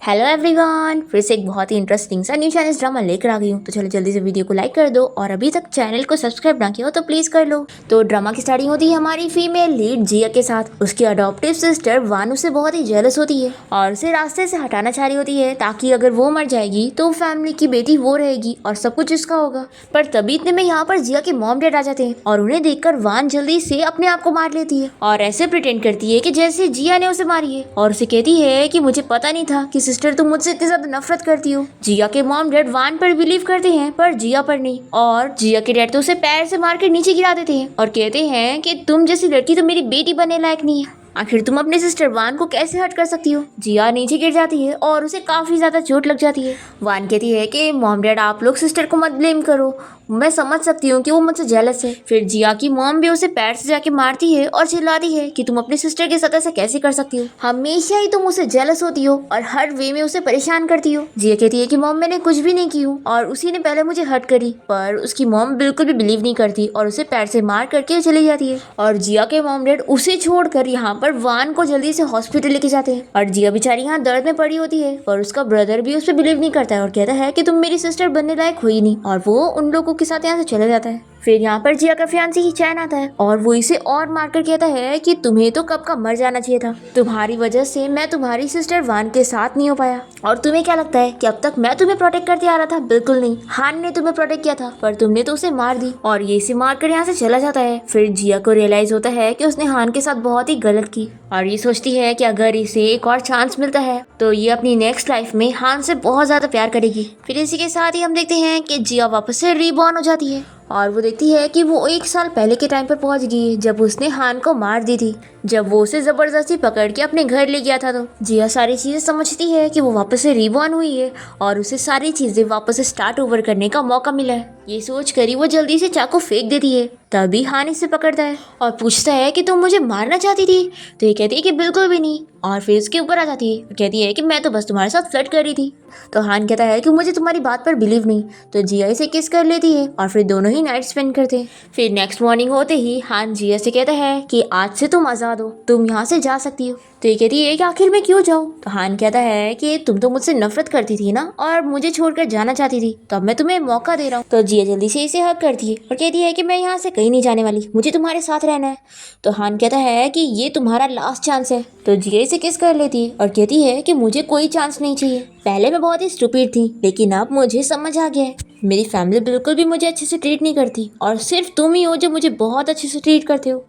Hello everyone, फिर से एक बहुत ही इंटरेस्टिंग सा न्यू चाइनीज ड्रामा लेकर आ गई हूँ। तो चलो जल्दी से वीडियो को लाइक कर दो और अभी तक चैनल को सब्सक्राइब ना किया हो तो प्लीज कर लो। तो ड्रामा की स्टार्टिंग होती है हमारी फीमेल लीड जिया के साथ। उसकी अडॉप्टिव सिस्टर वानु से बहुत ही जेलस होती है और उसे रास्ते से हटाना चाह रही होती है ताकि अगर वो मर जाएगी तो फैमिली की बेटी वो रहेगी और सब कुछ इसका होगा। पर तभी इतने में यहाँ पर जिया के मॉम डैड आ जाते हैं और उन्हें देखकर वान जल्दी से अपने आप को मार लेती है और ऐसे प्रिटेंड करती है कि जैसे जिया ने उसे मारी है और उसे कहती है कि मुझे पता नहीं था कि सिस्टर तुम मुझसे इतनी ज्यादा नफरत करती हो। जिया के मॉम डैड वान पर बिलीव करते हैं पर जिया पर नहीं और जिया के डैड तो उसे पैर से मार कर नीचे गिरा देते हैं और कहते हैं कि तुम जैसी लड़की तो मेरी बेटी बनने लायक नहीं है। आखिर तुम अपने सिस्टर वान को कैसे हर्ट कर सकती हो। जिया नीचे गिर जाती है और उसे काफी ज्यादा चोट लग जाती है। वान कहती है कि मॉम डैड आप लोग सिस्टर को मत ब्लेम करो, मैं समझ सकती हूँ कि वो मुझसे जेलस है। फिर जिया की मॉम भी उसे पैर से जाके मारती है और चिल्लाती है कि तुम अपनी सिस्टर के साथ ऐसा कैसे कर सकती हो, हमेशा ही तुम उसे जेलस होती हो और हर वे में उसे परेशान करती हो। जिया कहती है कि मॉम मैंने कुछ भी नहीं की हूँ और उसी ने पहले मुझे हर्ट करी। पर उसकी मॉम बिल्कुल भी बिलीव नहीं करती और उसे पैर से मार करके चली जाती है और जिया के मॉम डैड उसे छोड़कर यहाँ पर वान को जल्दी से हॉस्पिटल लेके जाते हैं और जिया बेचारी यहाँ दर्द में पड़ी होती है पर उसका ब्रदर भी उस पर बिलीव नहीं करता है और कहता है कि तुम मेरी सिस्टर बनने लायक हुई नहीं और वो उन लोगों के साथ यहाँ से चला जाता है। फिर यहाँ पर जिया का फियांसी ही चैन आता है और वो इसे और मारकर कहता है कि तुम्हें तो कब का मर जाना चाहिए था, तुम्हारी वजह से मैं तुम्हारी सिस्टर वान के साथ नहीं हो पाया। और तुम्हें क्या लगता है कि अब तक मैं तुम्हें प्रोटेक्ट करते आ रहा था? बिल्कुल नहीं, हान ने तुम्हें प्रोटेक्ट किया था पर तुमने तो उसे मार दी। और ये इसे मारकर यहाँ से चला जाता है। फिर जिया को रियलाइज होता है कि उसने हान के साथ बहुत ही गलत की और ये सोचती है कि अगर इसे एक और चांस मिलता है तो ये अपनी नेक्स्ट लाइफ में हान से बहुत ज्यादा प्यार करेगी। फिर इसी के साथ ही हम देखते हैं कि जिया वापस से रीबॉर्न हो जाती है और वो देखती है कि वो 1 साल पहले के टाइम पर पहुंच गई है जब उसने हान को मार दी थी, जब वो उसे जबरदस्ती पकड़ के अपने घर ले गया था। तो जिया सारी चीजें समझती है कि वो वापस से रिबॉर्न हुई है और उसे सारी चीजें वापस से स्टार्ट ओवर करने का मौका मिला है। ये सोच कर ही वो जल्दी से चाकू फेंक देती है। तभी हान इसे पकड़ता है और पूछता है कि तुम मुझे मारना चाहती थी? तो ये कहती है कि बिल्कुल भी नहीं और फिर उसके ऊपर आ जाती है और कहती है कि मैं तो बस तुम्हारे साथ फ्लर्ट कर रही थी। तो हान कहता है कि मुझे तुम्हारी बात पर बिलीव नहीं। तो जिया इसे किस कर लेती है और फिर दोनों ही नाइट स्पेंड करते हैं। फिर नेक्स्ट मॉर्निंग होते ही हान जिया से कहता है कि आज से तुम आज़ाद हो, तुम यहाँ से जा सकती हो। तो ये कहती है कि आखिर मैं क्यों जाऊँ? तो हान कहता है कि तुम तो मुझसे नफरत करती थी ना और मुझे छोड़कर जाना चाहती थी, तो अब मैं तुम्हें मौका दे रहा हूँ। तो जिया जल्दी से इसे हक करती है और कहती है कि मैं यहाँ से कहीं नहीं जाने वाली, मुझे तुम्हारे साथ रहना है। तो हान कहता है कि ये तुम्हारा लास्ट चांस है। तो जिया इसे किस कर लेती है और कहती है कि मुझे कोई चांस नहीं चाहिए। पहले मैं बहुत ही स्टूपिड थी लेकिन अब मुझे समझ आ गया है, मेरी फैमिली बिल्कुल भी मुझे अच्छे से ट्रीट नहीं करती और सिर्फ तुम ही हो जो मुझे बहुत अच्छे से ट्रीट करते हो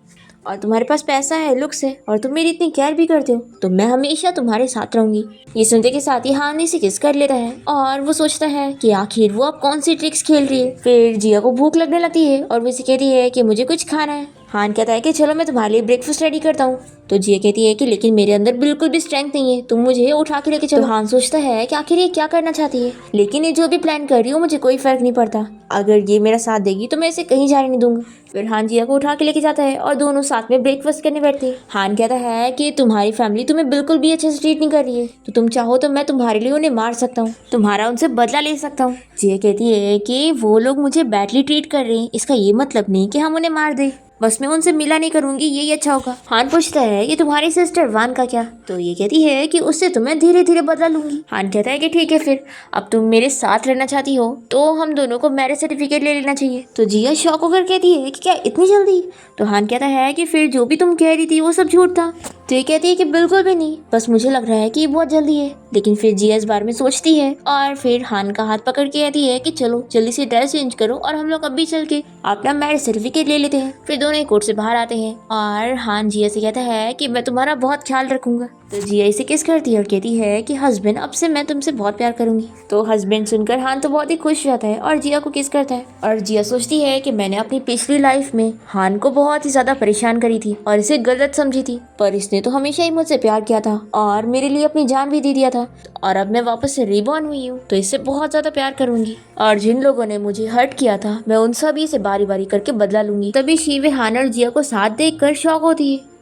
और तुम्हारे पास पैसा है, लुक्स है और तुम मेरी इतनी केयर भी करते हो, तो मैं हमेशा तुम्हारे साथ रहूंगी। ये सुनते के साथ ही हान से किस कर लेता है और वो सोचता है कि आखिर वो अब कौन सी ट्रिक्स खेल रही है। फिर जिया को भूख लगने लगती है और वो इसे कहती है कि मुझे कुछ खाना है। हान कहता है कि चलो मैं तुम्हारे लिए ब्रेकफास्ट रेडी करता हूँ। तो जिया कहती है कि लेकिन मेरे अंदर बिल्कुल भी स्ट्रेंथ नहीं है, तुम मुझे उठा के लेके चलो। तो हान सोचता है कि आखिर ये क्या करना चाहती है, लेकिन ये जो भी प्लान कर रही हो मुझे कोई फर्क नहीं पड़ता, अगर ये मेरा साथ देगी तो मैं इसे कहीं जाने नहीं दूंगा। फिर हान जिया को उठा के लेके जाता है और दोनों साथ में ब्रेकफास्ट करने बैठते हैं। हान कहता है कि तुम्हारी फैमिली तुम्हें बिल्कुल भी अच्छे से ट्रीट नहीं कर रही है, तो तुम चाहो तो मैं तुम्हारे लिए उन्हें मार सकता हूँ, तुम्हारा उनसे बदला ले सकता हूँ। जिया कहती है कि वो लोग मुझे बैडली ट्रीट कर रहे हैं, इसका ये मतलब नहीं कि हम उन्हें मार दें, बस मैं उनसे मिला नहीं करूंगी, यही अच्छा होगा। हान पूछता है कि तुम्हारी सिस्टर वान का क्या? तो ये कहती है कि उससे तो मैं धीरे धीरे बदला लूंगी। हान कहता है कि ठीक है, फिर अब तुम मेरे साथ रहना चाहती हो तो हम दोनों को मैरिज सर्टिफिकेट ले लेना चाहिए। तो जिया शॉक होकर कहती है कि क्या इतनी जल्दी? तो हान कहता है कि फिर जो भी तुम कह रही थी वो सब झूठ था। तो ये कहती है कि बिल्कुल भी नहीं, बस मुझे लग रहा है कि बहुत जल्दी है। लेकिन फिर जिया इस बारे में सोचती है और फिर हान का हाथ पकड़ के कहती है कि चलो जल्दी से ड्रेस चेंज करो और हम लोग अभी चल के अपना मैरिज सर्टिफिकेट ले लेते हैं। फिर दोनों कोर्ट से बाहर आते हैं और हान जिया से कहता है कि मैं तुम्हारा बहुत ख्याल रखूंगा। तो जिया इसे किस करती है और कहती है कि हस्बैंड अब से मैं तुमसे बहुत प्यार करूंगी। तो हस्बैंड सुनकर हान तो बहुत ही खुश रहता है और जिया को किस करता है और जिया सोचती है कि मैंने अपनी पिछली लाइफ में हान को बहुत ही ज्यादा परेशान करी थी और इसे गलत समझी थी, पर इसने तो हमेशा ही मुझसे प्यार किया था और मेरे लिए अपनी जान भी दे दिया था और अब मैं वापस से रिबॉर्न हुई हूँ तो इससे बहुत ज्यादा प्यार करूंगी और जिन लोगों ने मुझे हर्ट किया था मैं उन सभी से बारी बारी करके बदला लूंगी। तभी शीवे हान और जिया को साथ देखकर शॉक होती है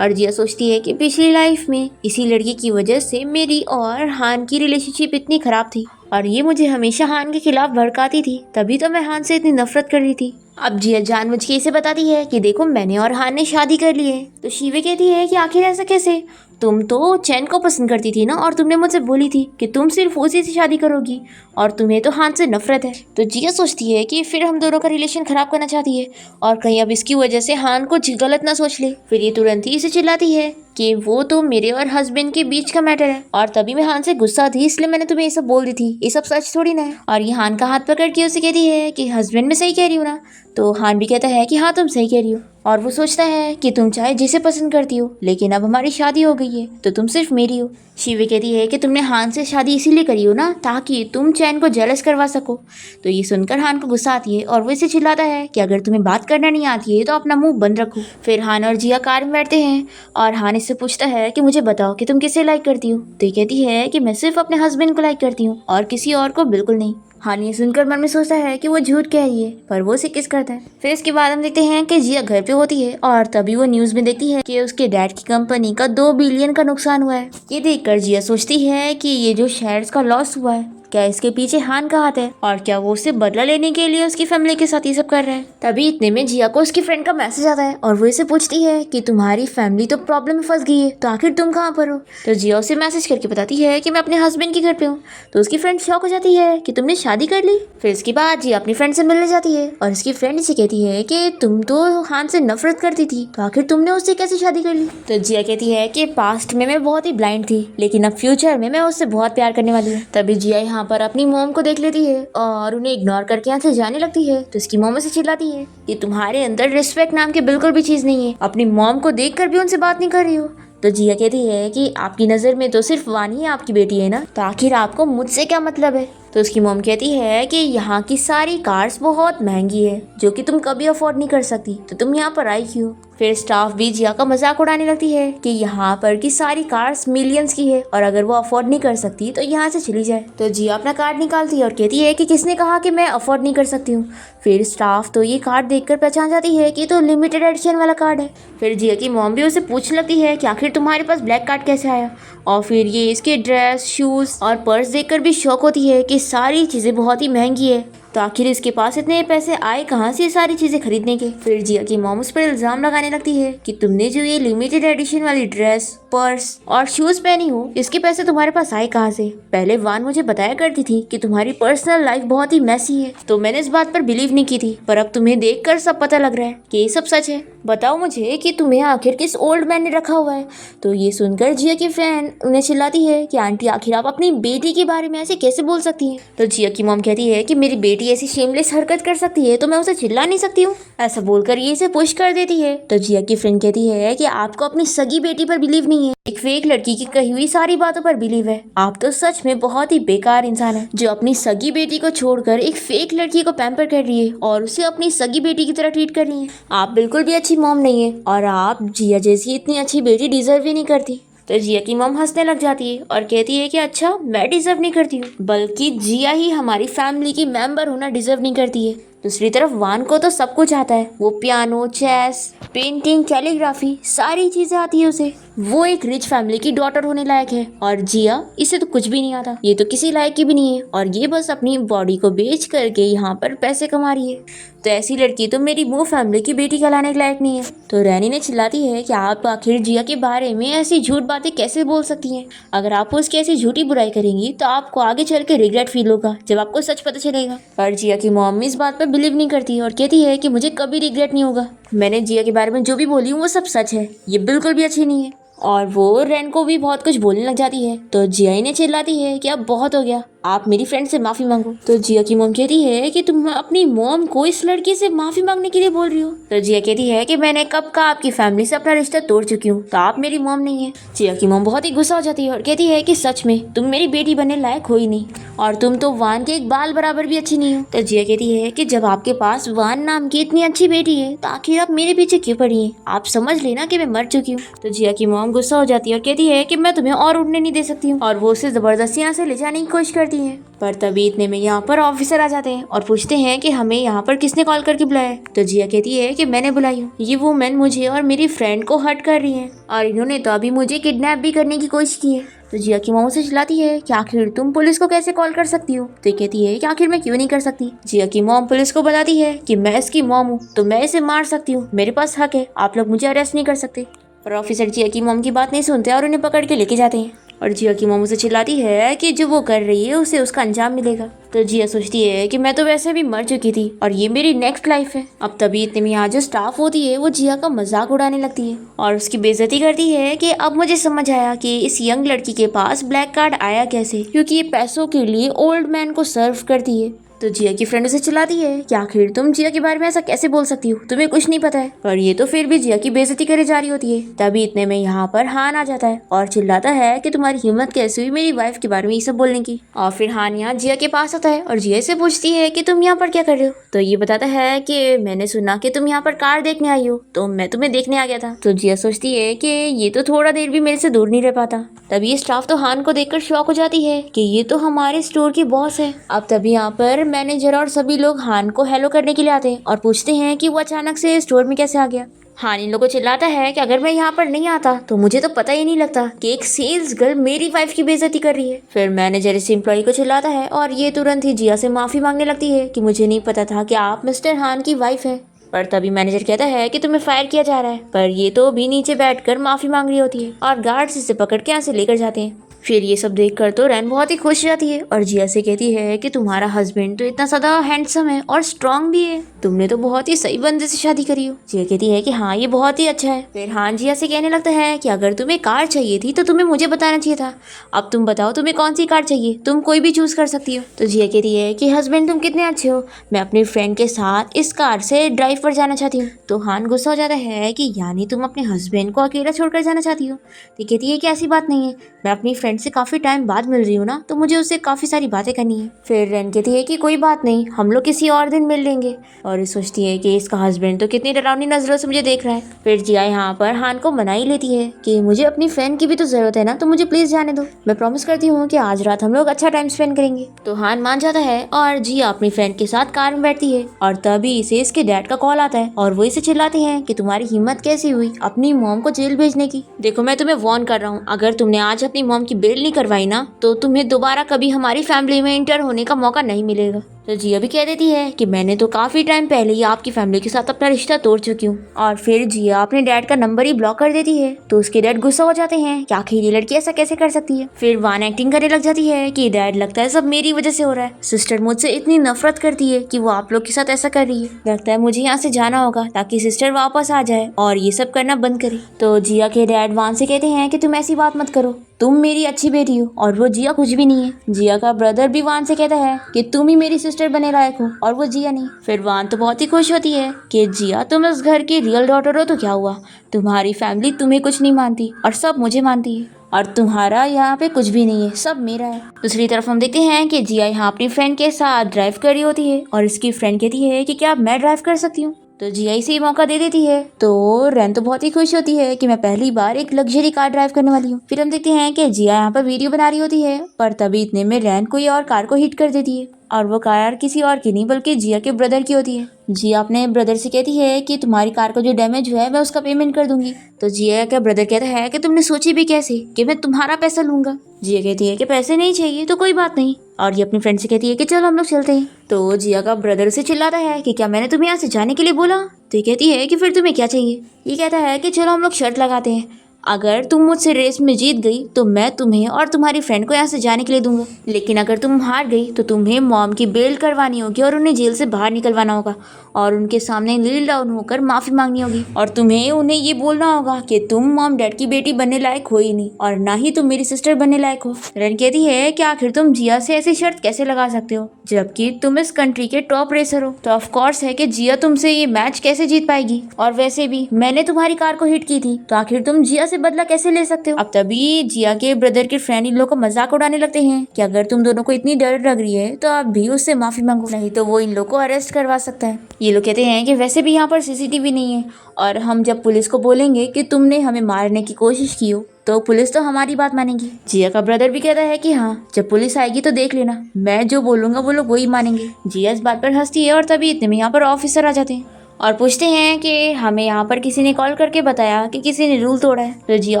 और जिया सोचती है कि पिछली लाइफ में इसी लड़की की वजह से मेरी और हान की रिलेशनशिप इतनी खराब थी और ये मुझे हमेशा हान के खिलाफ भड़काती थी, तभी तो मैं हान से इतनी नफरत कर रही थी। अब जिया जानबूझ के इसे बताती है कि देखो मैंने और हान ने शादी कर ली है। तो शीवे कहती है कि आखिर ऐसा कैसे तुम तो चैन को पसंद करती थी ना, और तुमने मुझसे बोली थी कि तुम सिर्फ उसी से शादी करोगी और तुम्हें तो हान से नफरत है। तो जिया सोचती है कि फिर हम दोनों का रिलेशन खराब करना चाहती है और कहीं अब इसकी वजह से हान को गलत ना सोच ले। फिर ये तुरंत ही इसे चिल्लाती है कि वो तो मेरे और हस्बैंड के बीच का मैटर है, और तभी मैं हान से गुस्सा थी, इसलिए मैंने तुम्हें ये सब बोल दी थी, ये सब सच थोड़ी ना है। और ये हान का हाथ पकड़ के उसे कहती है कि हस्बैंड मैं सही कह रही हूँ ना। तो हान भी कहता है कि हाँ तुम सही कह रही हो, और वो सोचता है कि तुम चाहे जिसे पसंद करती हो, लेकिन अब हमारी शादी हो गई है तो तुम सिर्फ मेरी हो। शिवे कहती है कि तुमने हान से शादी इसीलिए करी हो ना ताकि तुम चैन को जेलस करवा सको। तो ये सुनकर हान को गुस्सा आती है और वो इसे चिल्लाता है कि अगर तुम्हें बात करना नहीं आती है तो अपना मुंह बंद रखो। फिर हान और जिया कार में बैठते हैं और हान इससे पूछता है कि मुझे बताओ कि तुम किसे लाइक करती हो। तो ये कहती है कि मैं सिर्फ अपने हस्बैंड को लाइक करती हूँ और किसी और को बिल्कुल नहीं। हान ये सुनकर मन में सोचता है कि वो झूठ कह रही है, पर वो उसे किस करता है। फिर इसके बाद हम देखते हैं कि जिया घर पे होती है और तभी वो न्यूज में देखती है कि उसके डैड की कंपनी का 2 बिलियन का नुकसान हुआ है। ये देखकर जिया सोचती है कि ये जो शेयर्स का लॉस हुआ है, क्या इसके पीछे हान का हाथ है और क्या वो उससे बदला लेने के लिए उसकी फैमिली के साथ ये सब कर रहा है। तभी इतने में जिया को उसकी फ्रेंड का मैसेज आता है और वो इसे पूछती है कि तुम्हारी फैमिली तो प्रॉब्लम में फंस गई है, तो आखिर तुम कहाँ पर हो। तो जिया उसे मैसेज करके बताती है कि मैं अपने हस्बैंड के घर पे हूँ। तो उसकी फ्रेंड शॉक हो जाती है कि तुमने शादी कर ली। फिर इसके बाद जिया अपनी फ्रेंड से मिलने जाती है और इसकी फ्रेंड इसे कहती है कि तुम तो हान से नफरत करती थी, तो आखिर तुमने उससे कैसे शादी कर ली। तो जिया कहती है कि पास्ट में मैं बहुत ही ब्लाइंड थी, लेकिन अब फ्यूचर में मैं उससे बहुत प्यार करने वाली हूँ। तभी जिया यहाँ पर अपनी मॉम को देख लेती है और उन्हें इग्नोर करके यहाँ से जाने लगती है। तो इसकी मॉम से चिल्लाती है कि तुम्हारे अंदर रिस्पेक्ट नाम की बिल्कुल भी चीज नहीं है, अपनी मॉम को देखकर भी उनसे बात नहीं कर रही हो। तो जिया कहती है कि आपकी नज़र में तो सिर्फ वानी ही आपकी बेटी है ना, तो आखिर आपको मुझसे क्या मतलब है। तो उसकी मॉम कहती है कि यहाँ की सारी कार्स बहुत महंगी है जो कि तुम कभी अफोर्ड नहीं कर सकती, तो तुम यहाँ पर आई क्यों। फिर स्टाफ भी जिया का मजाक उड़ाने लगती है कि यहाँ पर की सारी कार्स मिलियंस की है और अगर वो अफोर्ड नहीं कर सकती तो यहाँ से चली जाए। तो जिया अपना कार्ड निकालती है और कहती है कि किसने कहा कि मैं अफोर्ड नहीं कर सकती हूँ। फिर स्टाफ तो ये कार्ड देखकर पहचान जाती है कि तो लिमिटेड एडिशन वाला कार्ड है। फिर जिया की मॉम भी उसे पूछने लगती है कि आखिर तुम्हारे पास ब्लैक कार्ड कैसे आया, और फिर ये इसके ड्रेस, शूज और पर्स देखकर भी शौक होती है कि सारी चीजें बहुत ही महंगी है, तो आखिर इसके पास इतने पैसे आए कहाँ से सारी चीजें खरीदने के। फिर जिया की मॉम उस पर इल्जाम लगाने लगती है कि तुमने जो ये लिमिटेड एडिशन वाली ड्रेस, पर्स और शूज पहनी हो, इसके पैसे तुम्हारे पास आए कहाँ से। पहले वान मुझे बताया करती थी कि तुम्हारी पर्सनल लाइफ बहुत ही मैसी है, तो मैंने इस बात पर बिलीव नहीं की थी, पर अब तुम्हें देखकर सब पता लग रहा है कि ये सब सच है। बताओ मुझे कि तुम्हें आखिर किस ओल्ड मैन ने रखा हुआ है। तो ये सुनकर जिया की फ्रेंड उन्हें चिल्लाती है कि आंटी आखिर आप अपनी बेटी के बारे में ऐसे कैसे बोल सकती हैं। तो जिया की मॉम कहती है कि मेरी बेटी ऐसी शेमलेस हरकत कर सकती है तो मैं उसे चिल्ला नहीं सकती हूँ। ऐसा बोलकर ये इसे पुश कर देती है। तो जिया की फ्रेंड कहती है कि आपको अपनी सगी बेटी पर बिलीव नहीं है, एक फेक लड़की की कही हुई सारी बातों पर बिलीव है। आप तो सच में बहुत ही बेकार इंसान है जो अपनी सगी बेटी को छोड़कर एक फेक लड़की को पैम्पर कर रही है और उसे अपनी सगी बेटी की तरह ट्रीट कर रही है। आप बिल्कुल भी अच्छी मॉम नहीं है और आप जिया जैसी इतनी अच्छी बेटी डिजर्व ही नहीं करती। तो जिया की मॉम हंसने लग जाती है और कहती है कि अच्छा मैं डिजर्व नहीं करती हूँ, बल्कि जिया ही हमारी फैमिली की मेंबर होना डिजर्व नहीं करती है। दूसरी तरफ वान को तो सब कुछ आता है, वो पियानो, चेस, पेंटिंग, कैलीग्राफी सारी चीजें आती है उसे। वो एक रिच फैमिली की डॉटर होने लायक है और जिया इसे तो कुछ भी नहीं आता, ये तो किसी लायक की भी नहीं है और ये बस अपनी बॉडी को बेच करके यहाँ पर पैसे कमा रही है। तो ऐसी लड़की तो मेरी मुंह फैमिली की बेटी कहलाने के लायक नहीं है। तो रैनी ने चिल्लाती है कि आप आखिर जिया के बारे में ऐसी झूठ बातें कैसे बोल सकती हैं। अगर आप उसकी ऐसी झूठी बुराई करेंगी तो आपको आगे चल के रिग्रेट फील होगा जब आपको सच पता चलेगा। पर जिया की मॉम इस बात पर बिलीव नहीं करती और कहती है कि मुझे कभी रिग्रेट नहीं होगा, मैंने जिया के बारे में जो भी बोली हूँ वो सब सच है, ये बिल्कुल भी अच्छी नहीं है। और वो रैन को भी बहुत कुछ बोलने लग जाती है। तो जिया इन्हें चिल्लाती है कि अब बहुत हो गया, आप मेरी फ्रेंड से माफी मांगो। तो जिया की मॉम कहती है कि तुम अपनी मॉम को इस लड़की से माफी मांगने के लिए बोल रही हो। तो जिया कहती है कि मैंने कब का आपकी फैमिली से अपना रिश्ता तोड़ चुकी हूँ, तो आप मेरी मॉम नहीं है। जिया की मॉम बहुत ही गुस्सा हो जाती है और कहती है कि सच में तुम मेरी बेटी बनने लायक हो ही नहीं और तुम तो वान के एक बाल बराबर भी अच्छी नहीं हो। तो जिया कहती है कि जब आपके पास वान नाम की इतनी अच्छी बेटी है तो आखिर आप मेरे पीछे क्यों पड़ी है, आप समझ लेना कि मैं मर चुकी हूँ। तो जिया की मॉम गुस्सा हो जाती है और कहती है कि मैं तुम्हें और उड़ने नहीं दे सकती हूँ और वो उसे जबरदस्ती यहाँ से ले जाने की कोशिश करती है। पर तभी इतने में यहाँ पर ऑफिसर आ जाते हैं और पूछते हैं कि हमें यहाँ पर किसने कॉल करके बुलाया है। तो जिया कहती है कि मैंने बुलाई हूँ, ये वुमेन मुझे और मेरी फ्रेंड को हर्ट कर रही है और इन्होंने तो अभी मुझे किडनैप भी करने की कोशिश की है। तो जिया की मॉम से चिल्लाती है कि आखिर तुम पुलिस को कैसे कॉल कर सकती हो। तो कहती है कि आखिर मैं क्यों नहीं कर सकती। जिया की मॉम पुलिस को बताती है कि मैं इसकी मॉम हूँ तो मैं इसे मार सकती हूँ, मेरे पास हक है, आप लोग मुझे अरेस्ट नहीं कर सकते। पर ऑफिसर जिया की मॉम की बात नहीं सुनते और उन्हें पकड़ के लेके जाते हैं और जिया की मॉम उसे चिल्लाती है कि जो वो कर रही है उसे उसका अंजाम मिलेगा। तो जिया सोचती है कि मैं तो वैसे भी मर चुकी थी और ये मेरी नेक्स्ट लाइफ है। अब तभी इतने में यहाँ जो स्टाफ होती है वो जिया का मजाक उड़ाने लगती है और उसकी बेइज्जती करती है कि अब मुझे समझ आया कि इस यंग लड़की के पास ब्लैक कार्ड आया कैसे, क्योंकि ये पैसों के लिए ओल्ड मैन को सर्व करती है। तो जिया की फ्रेंड उसे चिल्लाती है कि आखिर तुम जिया के बारे में ऐसा कैसे बोल सकती हो, तुम्हें कुछ नहीं पता है। पर ये तो फिर भी जिया की बेइज्जती करे जा रही होती है। तभी इतने में यहाँ पर हान आ जाता है और चिल्लाता है कि तुम्हारी हिम्मत कैसे हुई मेरी वाइफ के बारे में ये सब बोलने की। और फिर हान यहाँ जिया के पास आता है और जिया से पूछती है कि तुम यहाँ पर क्या कर रहे हो। तो ये बताता है कि मैंने सुना कि तुम यहाँ पर कार देखने आई हो, तो मैं तुम्हें देखने आ गया था। तो जिया सोचती है कि ये तो थोड़ा देर भी मेरे से दूर नहीं रह पाता। तभी स्टाफ तो हान को देखकर शॉक हो जाती है कि ये तो हमारे स्टोर की बॉस है। अब तभी यहाँ पर मैनेजर और सभी लोग हान को हेलो करने के लिए आते हैं और पूछते हैं कि वो अचानक से स्टोर में कैसे आ गया। हान इन लोगों को चिल्लाता है कि अगर मैं यहाँ पर नहीं आता तो मुझे तो पता ही नहीं लगता कि एक सेल्स गर्ल मेरी वाइफ की बेइज्जती कर रही है। फिर मैनेजर इस एम्प्लॉय को चिल्लाता है और ये तुरंत ही जिया से माफी मांगने लगती है कि मुझे नहीं पता था कि आप मिस्टर हान की वाइफ है। पर तभी मैनेजर कहता है कि तुम्हें फायर किया जा रहा है, पर ये तो भी नीचे बैठकर माफी मांग रही होती है और गार्ड्स इसे पकड़ के यहाँ से लेकर जाते हैं। फिर ये सब देखकर तो रैन बहुत ही खुश जाती है और जिया से कहती है कि तुम्हारा हस्बैंड तो इतना ज्यादा हैंडसम है और स्ट्रांग भी है, तुमने तो बहुत ही सही बंदे से शादी करी हो। जिया कहती है कि हाँ ये बहुत ही अच्छा है। फिर हाँ जिया से कहने लगता है कि अगर तुम्हें कार चाहिए थी तो तुम्हें मुझे बताना चाहिए था। अब तुम बताओ तुम्हें कौन सी कार चाहिए, तुम कोई भी चूज कर सकती हो। तो जिया कहती है कि हस्बैंड तुम कितने अच्छे हो, मैं अपनी फ्रेंड के साथ इस कार से ड्राइव पर जाना चाहती हूँ। तो हान गुस्सा हो जाता है कि यानी तुम अपने हस्बैंड को अकेला छोड़कर जाना चाहती हो। तो कहती है कि ऐसी बात नहीं है, मैं अपनी फ्रेंड से काफी टाइम बाद मिल रही हूँ ना, तो मुझे उससे काफी सारी बातें करनी है। फिर रैन कहती है कि कोई बात नहीं, हम लोग किसी और दिन मिल लेंगे। और ये सोचती है कि इसका हस्बैंड तो कितनी डरावनी नजरों से मुझे देख रहा है। फिर जिया यहाँ पर हान को मना ही लेती है कि मुझे अपनी फ्रेंड की भी तो जरूरत है ना, तो मुझे प्लीज जाने दो, मैं प्रॉमिस करती हूँ कि आज रात हम लोग अच्छा टाइम स्पेंड करेंगे। तो हान मान जाता है और जिया अपनी फ्रेंड के साथ कार में बैठती है और तभी इसे इसके डैड का कॉल आता है और वो इसे चिल्लाते हैं कि तुम्हारी हिम्मत कैसी हुई अपनी मॉम को जेल भेजने की। देखो मैं तुम्हें वार्न कर रहा हूँ, अगर तुमने आज अपनी मॉम की बेल नहीं करवाई ना तो तुम्हें दोबारा कभी हमारी फैमिली में इंटर होने का मौका नहीं मिलेगा। तो जिया भी कह देती है कि मैंने तो काफी टाइम पहले ही आपकी फैमिली के साथ अपना रिश्ता तोड़ चुकी हूँ। और फिर जिया अपने डैड का नंबर ही ब्लॉक कर देती है। तो उसके डैड गुस्सा हो जाते हैं कि आखिर ये लड़की ऐसा कैसे कर सकती है। फिर वान एक्टिंग करने लग जाती है कि डैड लगता है सब मेरी वजह से हो रहा है, सिस्टर मुझसे इतनी नफरत करती है कि वो आप लोग के साथ ऐसा कर रही है, लगता है मुझे यहाँ से जाना होगा ताकि सिस्टर वापस आ जाए और ये सब करना बंद करे। तो जिया के डैड वान से कहते हैं कि तुम ऐसी बात मत करो, तुम मेरी अच्छी बेटी हो और वो जिया कुछ भी नहीं है। जिया का ब्रदर भी वान से कहता है कि तुम ही मेरी सिस्टर बने लायक हो और वो जिया नहीं। फिर वान तो बहुत ही खुश होती है कि जिया तुम इस घर की रियल डॉटर हो तो क्या हुआ, तुम्हारी फैमिली तुम्हें कुछ नहीं मानती और सब मुझे मानती है और तुम्हारा यहाँ पे कुछ भी नहीं है, सब मेरा है। दूसरी तरफ हम देखते हैं कि जिया यहाँ अपनी फ्रेंड के साथ ड्राइव कर रही होती है और इसकी फ्रेंड कहती है कि क्या मैं ड्राइव कर सकती हूँ। तो जिया इसे मौका दे देती है। तो रैन तो बहुत ही खुश होती है कि मैं पहली बार एक लग्जरी कार ड्राइव करने वाली हूँ। फिर हम देखते हैं कि जिया यहाँ पर वीडियो बना रही होती है, पर तभी इतने में रैन कोई और कार को हिट कर देती है और वो कार किसी और की नहीं बल्कि जिया के ब्रदर की होती है। जिया अपने ब्रदर से कहती है कि तुम्हारी कार का जो डैमेज हुआ है मैं उसका पेमेंट कर दूंगी। तो जिया का ब्रदर कहता है कि तुमने सोची भी कैसे कि मैं तुम्हारा पैसा लूंगा। जिया कहती है कि पैसे नहीं चाहिए तो कोई बात नहीं, और ये अपनी फ्रेंड से कहती है कि चलो हम लोग चलते हैं। तो जिया का ब्रदर से चिल्लाता है कि क्या मैंने तुम्हें यहाँ से जाने के लिए बोला। तो ये कहती है कि फिर तुम्हें क्या चाहिए। ये कहता है कि चलो हम लोग शर्त लगाते हैं, अगर तुम मुझसे रेस में जीत गई तो मैं तुम्हें और तुम्हारी फ्रेंड को यहाँ से जाने के लिए दूंगा, लेकिन अगर तुम हार गई तो तुम्हें मॉम की बेल करवानी होगी और उन्हें जेल से बाहर निकलवाना होगा और उनके सामने नील डाउन होकर माफी मांगनी होगी और तुम्हें उन्हें ये बोलना होगा कि तुम मॉम डैड की बेटी बनने लायक हो ही नहीं और ना ही तुम मेरी सिस्टर बनने लायक हो। रन कहती है कि आखिर तुम जिया से ऐसी शर्त कैसे लगा सकते हो जबकि तुम इस कंट्री के टॉप रेसर हो। तो ऑफ कोर्स है कि जिया तुमसे ये मैच कैसे जीत पाएगी, और वैसे भी मैंने तुम्हारी कार को हिट की थी तो आखिर तुम जिया से बदला कैसे ले सकते हो। अब तभी जिया के ब्रदर के फ्रेंड इन लोग को मजाक उड़ाने लगते हैं कि अगर तुम दोनों को इतनी डर लग रही है तो आप भी उससे माफी मांगो, नहीं तो वो इन लोग को अरेस्ट करवा सकता है। ये लोग कहते हैं कि वैसे भी यहाँ पर सीसीटीवी नहीं है और हम जब पुलिस को बोलेंगे कि तुमने हमें मारने की कोशिश की हो तो पुलिस तो हमारी बात मानेगी। जिया का ब्रदर भी कहता है कि हाँ जब पुलिस आएगी तो देख लेना, मैं जो बोलूंगा वो लोग वही मानेंगे। जिया इस बात पर हंसती है और तभी इतने में यहाँ पर ऑफिसर आ जाते हैं और पूछते हैं कि हमें यहाँ पर किसी ने कॉल करके बताया कि किसी ने रूल तोड़ा है। तो जिया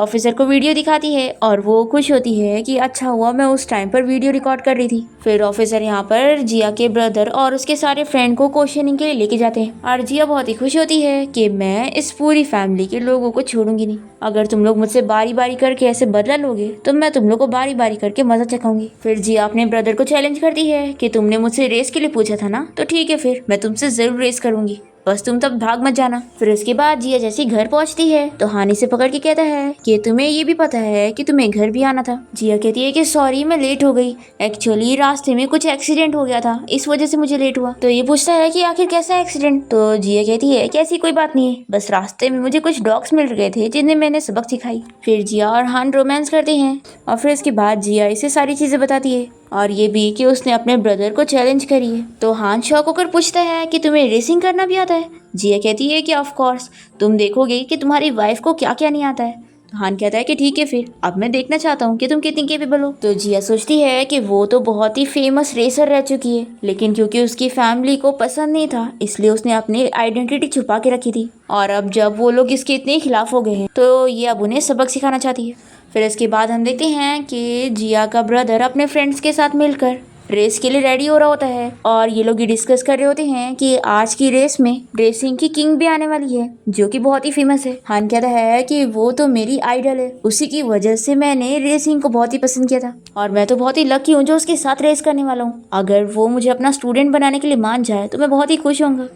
ऑफिसर को वीडियो दिखाती है और वो खुश होती है कि अच्छा हुआ मैं उस टाइम पर वीडियो रिकॉर्ड कर रही थी। फिर ऑफिसर यहाँ पर जिया के ब्रदर और उसके सारे फ्रेंड को क्वेश्चनिंग के लिए लेके जाते हैं और जिया बहुत ही खुश होती है कि मैं इस पूरी फैमिली के लोगों को छोड़ूंगी नहीं। अगर तुम लोग मुझसे बारी बारी करके ऐसे बदला लोगे तो मैं तुम लोग को बारी बारी करके मजा चखाऊंगी। फिर जिया अपने ब्रदर को चैलेंज करती है कि तुमने मुझसे रेस के लिए पूछा था ना, तो ठीक है फिर मैं तुमसे जरूर रेस करूंगी, बस तुम तब भाग मत जाना। फिर उसके बाद जिया जैसी घर पहुंचती है तो हानि से पकड़ के कहता है कि तुम्हें ये भी पता है कि तुम्हें घर भी आना था। जिया कहती है कि सॉरी मैं लेट हो गई, एक्चुअली रास्ते में कुछ एक्सीडेंट हो गया था, इस वजह से मुझे लेट हुआ। तो ये पूछता है कि आखिर कैसा एक्सीडेंट। तो जिया कहती है कि ऐसी कोई बात नहीं है, बस रास्ते में मुझे कुछ डॉग्स मिल गए थे जिन्हें मैंने सबक सिखाई। फिर जिया और हान रोमांस करते हैं और फिर इसके बाद जिया इसे सारी चीजें बताती है और ये भी कि उसने अपने ब्रदर को चैलेंज करी है। तो हान शॉक होकर पूछता है कि तुम्हें रेसिंग करना भी आता है। जिया कहती है कि ऑफ कोर्स, तुम देखोगे कि तुम्हारी वाइफ को क्या क्या नहीं आता है। तो हान कहता है कि ठीक है फिर, अब मैं देखना चाहता हूँ कि तुम कितनी केपेबल हो। तो जिया सोचती है कि वो तो बहुत ही फेमस रेसर रह चुकी है, लेकिन क्योंकि उसकी फैमिली को पसंद नहीं था इसलिए उसने अपनी आइडेंटिटी छुपा के रखी थी, और अब जब वो लोग इसके इतने खिलाफ हो गए हैं तो ये अब उन्हें सबक सिखाना चाहती है। फिर इसके बाद हम देखते हैं कि जिया का ब्रदर अपने फ्रेंड्स के साथ मिलकर रेस के लिए रेडी हो रहा होता है और ये लोग ये डिस्कस कर रहे होते हैं कि आज की रेस में रेसिंग की किंग भी आने वाली है जो कि बहुत ही फेमस है। हान कहता है कि वो तो मेरी आइडल है, उसी की वजह से मैंने रेसिंग को बहुत ही पसंद किया था और मैं तो बहुत ही लकी हूँ जो उसके साथ रेस करने वाला हूँ। अगर वो मुझे अपना स्टूडेंट बनाने के लिए मान जाए तो मैं बहुत ही खुश होऊंगा।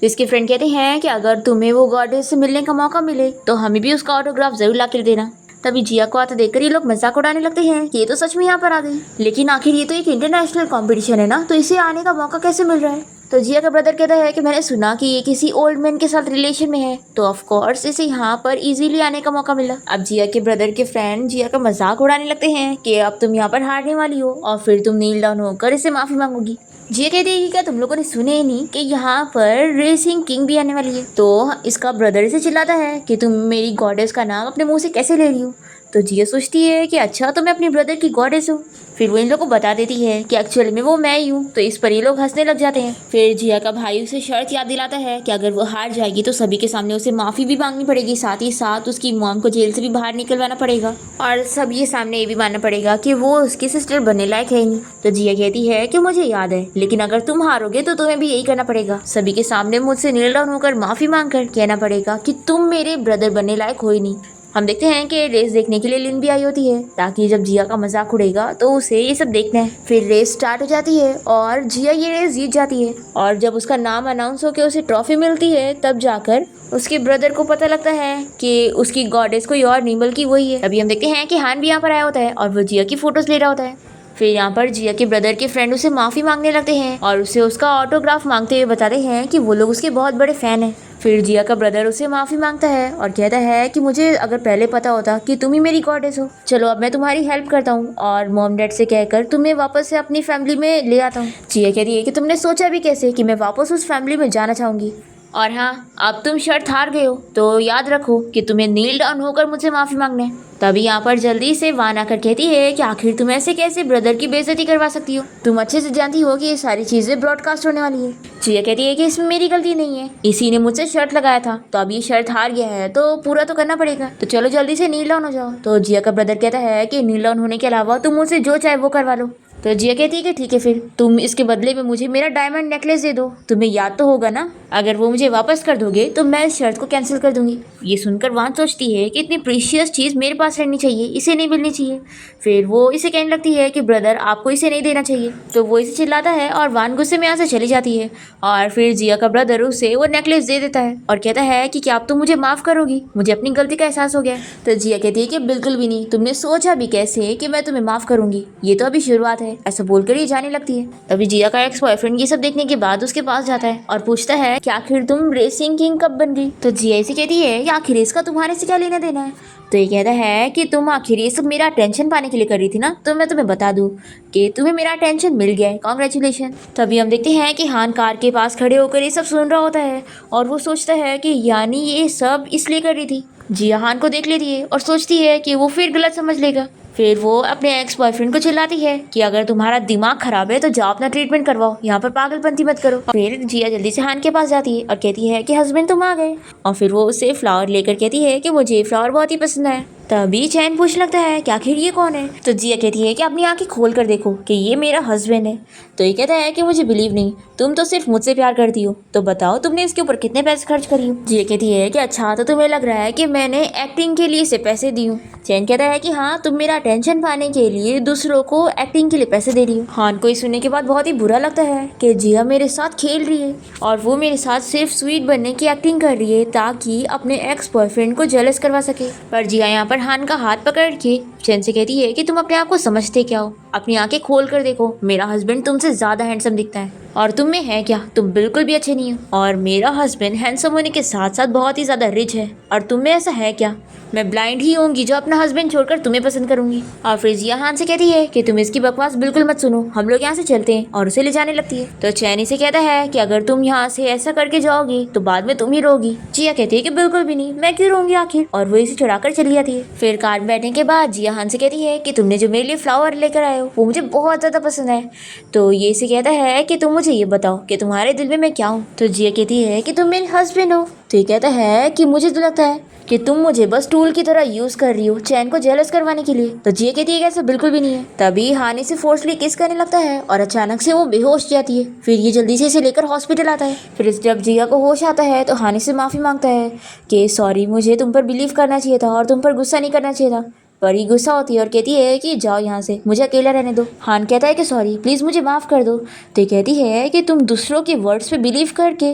इसके फ्रेंड कहते हैं कि अगर तुम्हें वो गॉडेस से मिलने का मौका मिले तो हमें भी उसका ऑटोग्राफ जरूर ला कर देना। तभी जिया को आते देखकर ये लोग मजाक उड़ाने लगते हैं कि ये तो सच में यहाँ पर आ गई, लेकिन आखिर ये तो एक इंटरनेशनल कंपटीशन है ना, तो इसे आने का मौका कैसे मिल रहा है। तो जिया का ब्रदर कहता है कि मैंने सुना कि ये किसी ओल्ड मैन के साथ रिलेशन में है, तो ऑफ कोर्स इसे यहाँ पर इजीली आने का मौका मिला। अब जिया के ब्रदर के फ्रेंड जिया का मजाक उड़ाने लगते हैं कि अब तुम यहाँ पर हारने वाली हो और फिर तुम नील डाउन होकर इसे माफी मांगोगी। जिया कहती है कि क्या तुम लोगों ने सुने ही नहीं कि यहाँ पर रेसिंग किंग भी आने वाली है। तो इसका ब्रदर इसे चिल्लाता है कि तुम मेरी गॉडेस का नाम अपने मुंह से कैसे ले रही हो। तो जिया सोचती है कि अच्छा तो मैं अपने ब्रदर की गॉडेस हूँ। फिर वो इन लोगों को बता देती है कि एक्चुअली में वो मैं ही हूँ। तो इस पर ये लोग हंसने लग जाते हैं। फिर जिया का भाई उसे शर्त याद दिलाता है कि अगर वो हार जाएगी तो सभी के सामने उसे माफ़ी भी मांगनी पड़ेगी, साथ ही साथ उसकी मॉम को जेल से भी बाहर निकलवाना पड़ेगा और सब ये सामने ये भी मानना पड़ेगा कि वो उसकी सिस्टर बनने लायक है ही नहीं। तो जिया कहती है कि मुझे याद है, लेकिन अगर तुम हारोगे तो तुम्हें भी यही करना पड़ेगा, सभी के सामने मुझसे नील डाउन होकर माफ़ी मांग कर कहना पड़ेगा कि तुम मेरे ब्रदर बनने लायक हो ही नहीं। हम देखते हैं कि रेस देखने के लिए लिन भी आई होती है ताकि जब जिया का मजाक उड़ेगा तो उसे ये सब देखना है। फिर रेस स्टार्ट हो जाती है और जिया ये रेस जीत जाती है और जब उसका नाम अनाउंस होकर उसे ट्रॉफी मिलती है तब जाकर उसके ब्रदर को पता लगता है कि उसकी गॉडेस कोई और नहीं बल्कि वही है। अभी हम देखते हैं कि हान भी यहाँ पर आया होता है और वो जिया की फोटोज ले रहा होता है। फिर यहाँ पर जिया के ब्रदर के फ्रेंड उसे माफ़ी मांगने लगते हैं और उसे उसका ऑटोग्राफ मांगते हुए बताते हैं कि वो लोग उसके बहुत बड़े फ़ैन हैं। फिर जिया का ब्रदर उसे माफ़ी मांगता है और कहता है कि मुझे अगर पहले पता होता कि तुम ही मेरी गॉडेस हो, चलो अब मैं तुम्हारी हेल्प करता हूँ और मॉम डैड से कहकर तुम्हें वापस से अपनी फैमिली में ले आता हूँ। जिया कहती है कि तुमने सोचा भी कैसे कि मैं वापस उस फैमिली में जाना चाहूँगी, और हाँ अब तुम शर्त हार गए हो तो याद रखो कि तुम्हें नील डाउन होकर मुझसे माफ़ी मांगना है। तभी यहाँ पर जल्दी से वान आकर कहती है कि आखिर तुम ऐसे कैसे ब्रदर की बेइज्जती करवा सकती हो, तुम अच्छे से जानती हो कि ये सारी चीज़ें ब्रॉडकास्ट होने वाली है। जिया कहती है कि इसमें मेरी गलती नहीं है, इसी ने मुझसे शर्त लगाया था, तो अब ये शर्त हार गया है तो पूरा तो करना पड़ेगा, तो चलो जल्दी से नील डाउन हो जाओ। तो जिया का ब्रदर कहता है कि नील डाउन होने के अलावा तुम मुझसे जो चाहे वो करवा लो। तो जिया कहती है कि ठीक है फिर तुम इसके बदले में मुझे मेरा डायमंड नेकलेस दे दो, तुम्हें याद तो होगा ना, अगर वो मुझे वापस कर दोगे तो मैं इस शर्त को कैंसिल कर दूंगी। ये सुनकर वान सोचती है कि इतनी प्रीशियस चीज़ मेरे पास रहनी चाहिए, इसे नहीं मिलनी चाहिए। फिर वो इसे कहने लगती है कि ब्रदर आपको इसे नहीं देना चाहिए। तो वो इसे चिल्लाता है और वान गुस्से में यहाँ से चली जाती है और फिर जिया का ब्रदर उसे वो नेकलेस दे देता है और कहता है कि क्या आप तुम मुझे माफ़ करोगी, मुझे अपनी गलती का एहसास हो गया। तो जिया कहती है कि बिल्कुल भी नहीं, तुमने सोचा भी कैसे कि मैं तुम्हें माफ़ करूंगी, ये तो अभी शुरुआत है, ऐसा बोलकर ये जाने लगती है। तभी जिया का एक्स बॉयफ्रेंड ये सब देखने के बाद उसके पास जाता है और पूछता है कि आखिर तुम रेसिंग किंग कब बन गई। तो जिया इसे कहती है कि आखिर इसका तुम्हारे से क्या लेना देना है। तो ये कहता है कि तुम आखिर ये सब मेरा अटेंशन पाने के लिए कर रही थी ना, तो मैं तुम्हें बता दूं कि तुम्हें मेरा अटेंशन मिल गया है, कॉन्ग्रेचुलेशन। तभी हम देखते हैं कि हान कार के पास खड़े होकर ये सब सुन रहा होता है और वो सोचता है कि यानी ये सब इसलिए कर रही थी। जिया हान को देख लेती है और सोचती है कि वो फिर गलत समझ लेगा। फिर वो अपने एक्स बॉयफ्रेंड को चिल्लाती है कि अगर तुम्हारा दिमाग खराब है तो जाओ अपना ट्रीटमेंट करवाओ, यहाँ पर पागलपंती मत करो। फिर जिया जल्दी से हान के पास जाती है और कहती है कि हस्बैंड तुम आ गए, और फिर वो उसे फ्लावर लेकर कहती है कि मुझे ये फ्लावर बहुत ही पसंद है। तभी चैन पूछने लगता है कि आखिर ये कौन है। तो जिया कहती है कि अपनी आंखें खोल कर देखो कि ये मेरा हस्बैंड है। तो ये कहता है कि मुझे बिलीव नहीं, तुम तो सिर्फ मुझसे प्यार करती हो, तो बताओ तुमने इसके ऊपर कितने पैसे खर्च करी हो। जिया कहती है कि अच्छा, तो तुम्हें लग रहा है कि मैंने एक्टिंग के लिए इसे पैसे दी हूँ। चैन कहता है कि हाँ, तुम मेरा अटेंशन पाने के लिए दूसरों को एक्टिंग के लिए पैसे दे रही हो। हान को ये सुनने के बाद बहुत ही बुरा लगता है कि जिया मेरे साथ खेल रही है और वो मेरे साथ सिर्फ स्वीट बनने की एक्टिंग कर रही है ताकि अपने एक्स बॉयफ्रेंड को जेलस करवा सके। पर जिया यहाँ पर हान का हाथ पकड़ के चैन से कहती है कि तुम अपने आप को समझते क्या हो, अपनी आंखें खोल कर देखो, मेरा हस्बैंड तुमसे ज्यादा हैंडसम दिखता है और तुम में है क्या, तुम बिल्कुल भी अच्छे नहीं हो। और मेरा हस्बैंड हैंडसम होने के साथ साथ बहुत ही ज्यादा रिच है और तुम में ऐसा है क्या, मैं ब्लाइंड ही होंगी जो अपना हस्बैंड छोड़कर तुम्हें पसंद करूंगी। और फिर जिया हान से कहती है कि तुम इसकी बकवास बिल्कुल मत सुनो, हम लोग यहाँ से चलते हैं, और उसे ले जाने लगती है। तो चैनी से कहता है कि अगर तुम यहाँ से ऐसा करके जाओगी तो बाद में तुम ही रोगी। जिया कहती है कि बिल्कुल भी नहीं, मैं क्यों रोंगी आखिर, और वो इसे चढ़ाकर चली जाती है। फिर कार में बैठने के बाद जिया हान से कहती है कि तुमने जो मेरे लिए फ्लावर लेकर आए हो वो मुझे बहुत ज्यादा पसंद है। तो ये इसे कहता है कि तुम मुझे ये बताओ कि तुम्हारे दिल में मैं क्या हूँ। तो जिया कहती है कि तुम मेरे हस्बैंड हो। तो ये कहता है कि मुझे तो लगता है कि तुम मुझे बस टूल की तरह यूज कर रही हो चैन को जेलस करवाने के लिए। तो जिया कहती है कि ऐसा बिल्कुल भी नहीं है। तभी हानि से फोर्सली किस करने लगता है और अचानक से वो बेहोश जाती है। फिर ये जल्दी से इसे लेकर हॉस्पिटल आता है। फिर जब जिया को होश आता है तो हानि से माफी मांगता है कि सॉरी, मुझे तुम पर बिलीव करना चाहिए था और तुम पर गुस्सा नहीं करना चाहिए था। पर ही गुस्सा होती है और कहती है कि जाओ यहाँ से, मुझे अकेला रहने दो। हान कहता है कि सॉरी, प्लीज मुझे माफ कर दो। तो कहती है कि तुम दूसरों के वर्ड्स पे बिलीव करके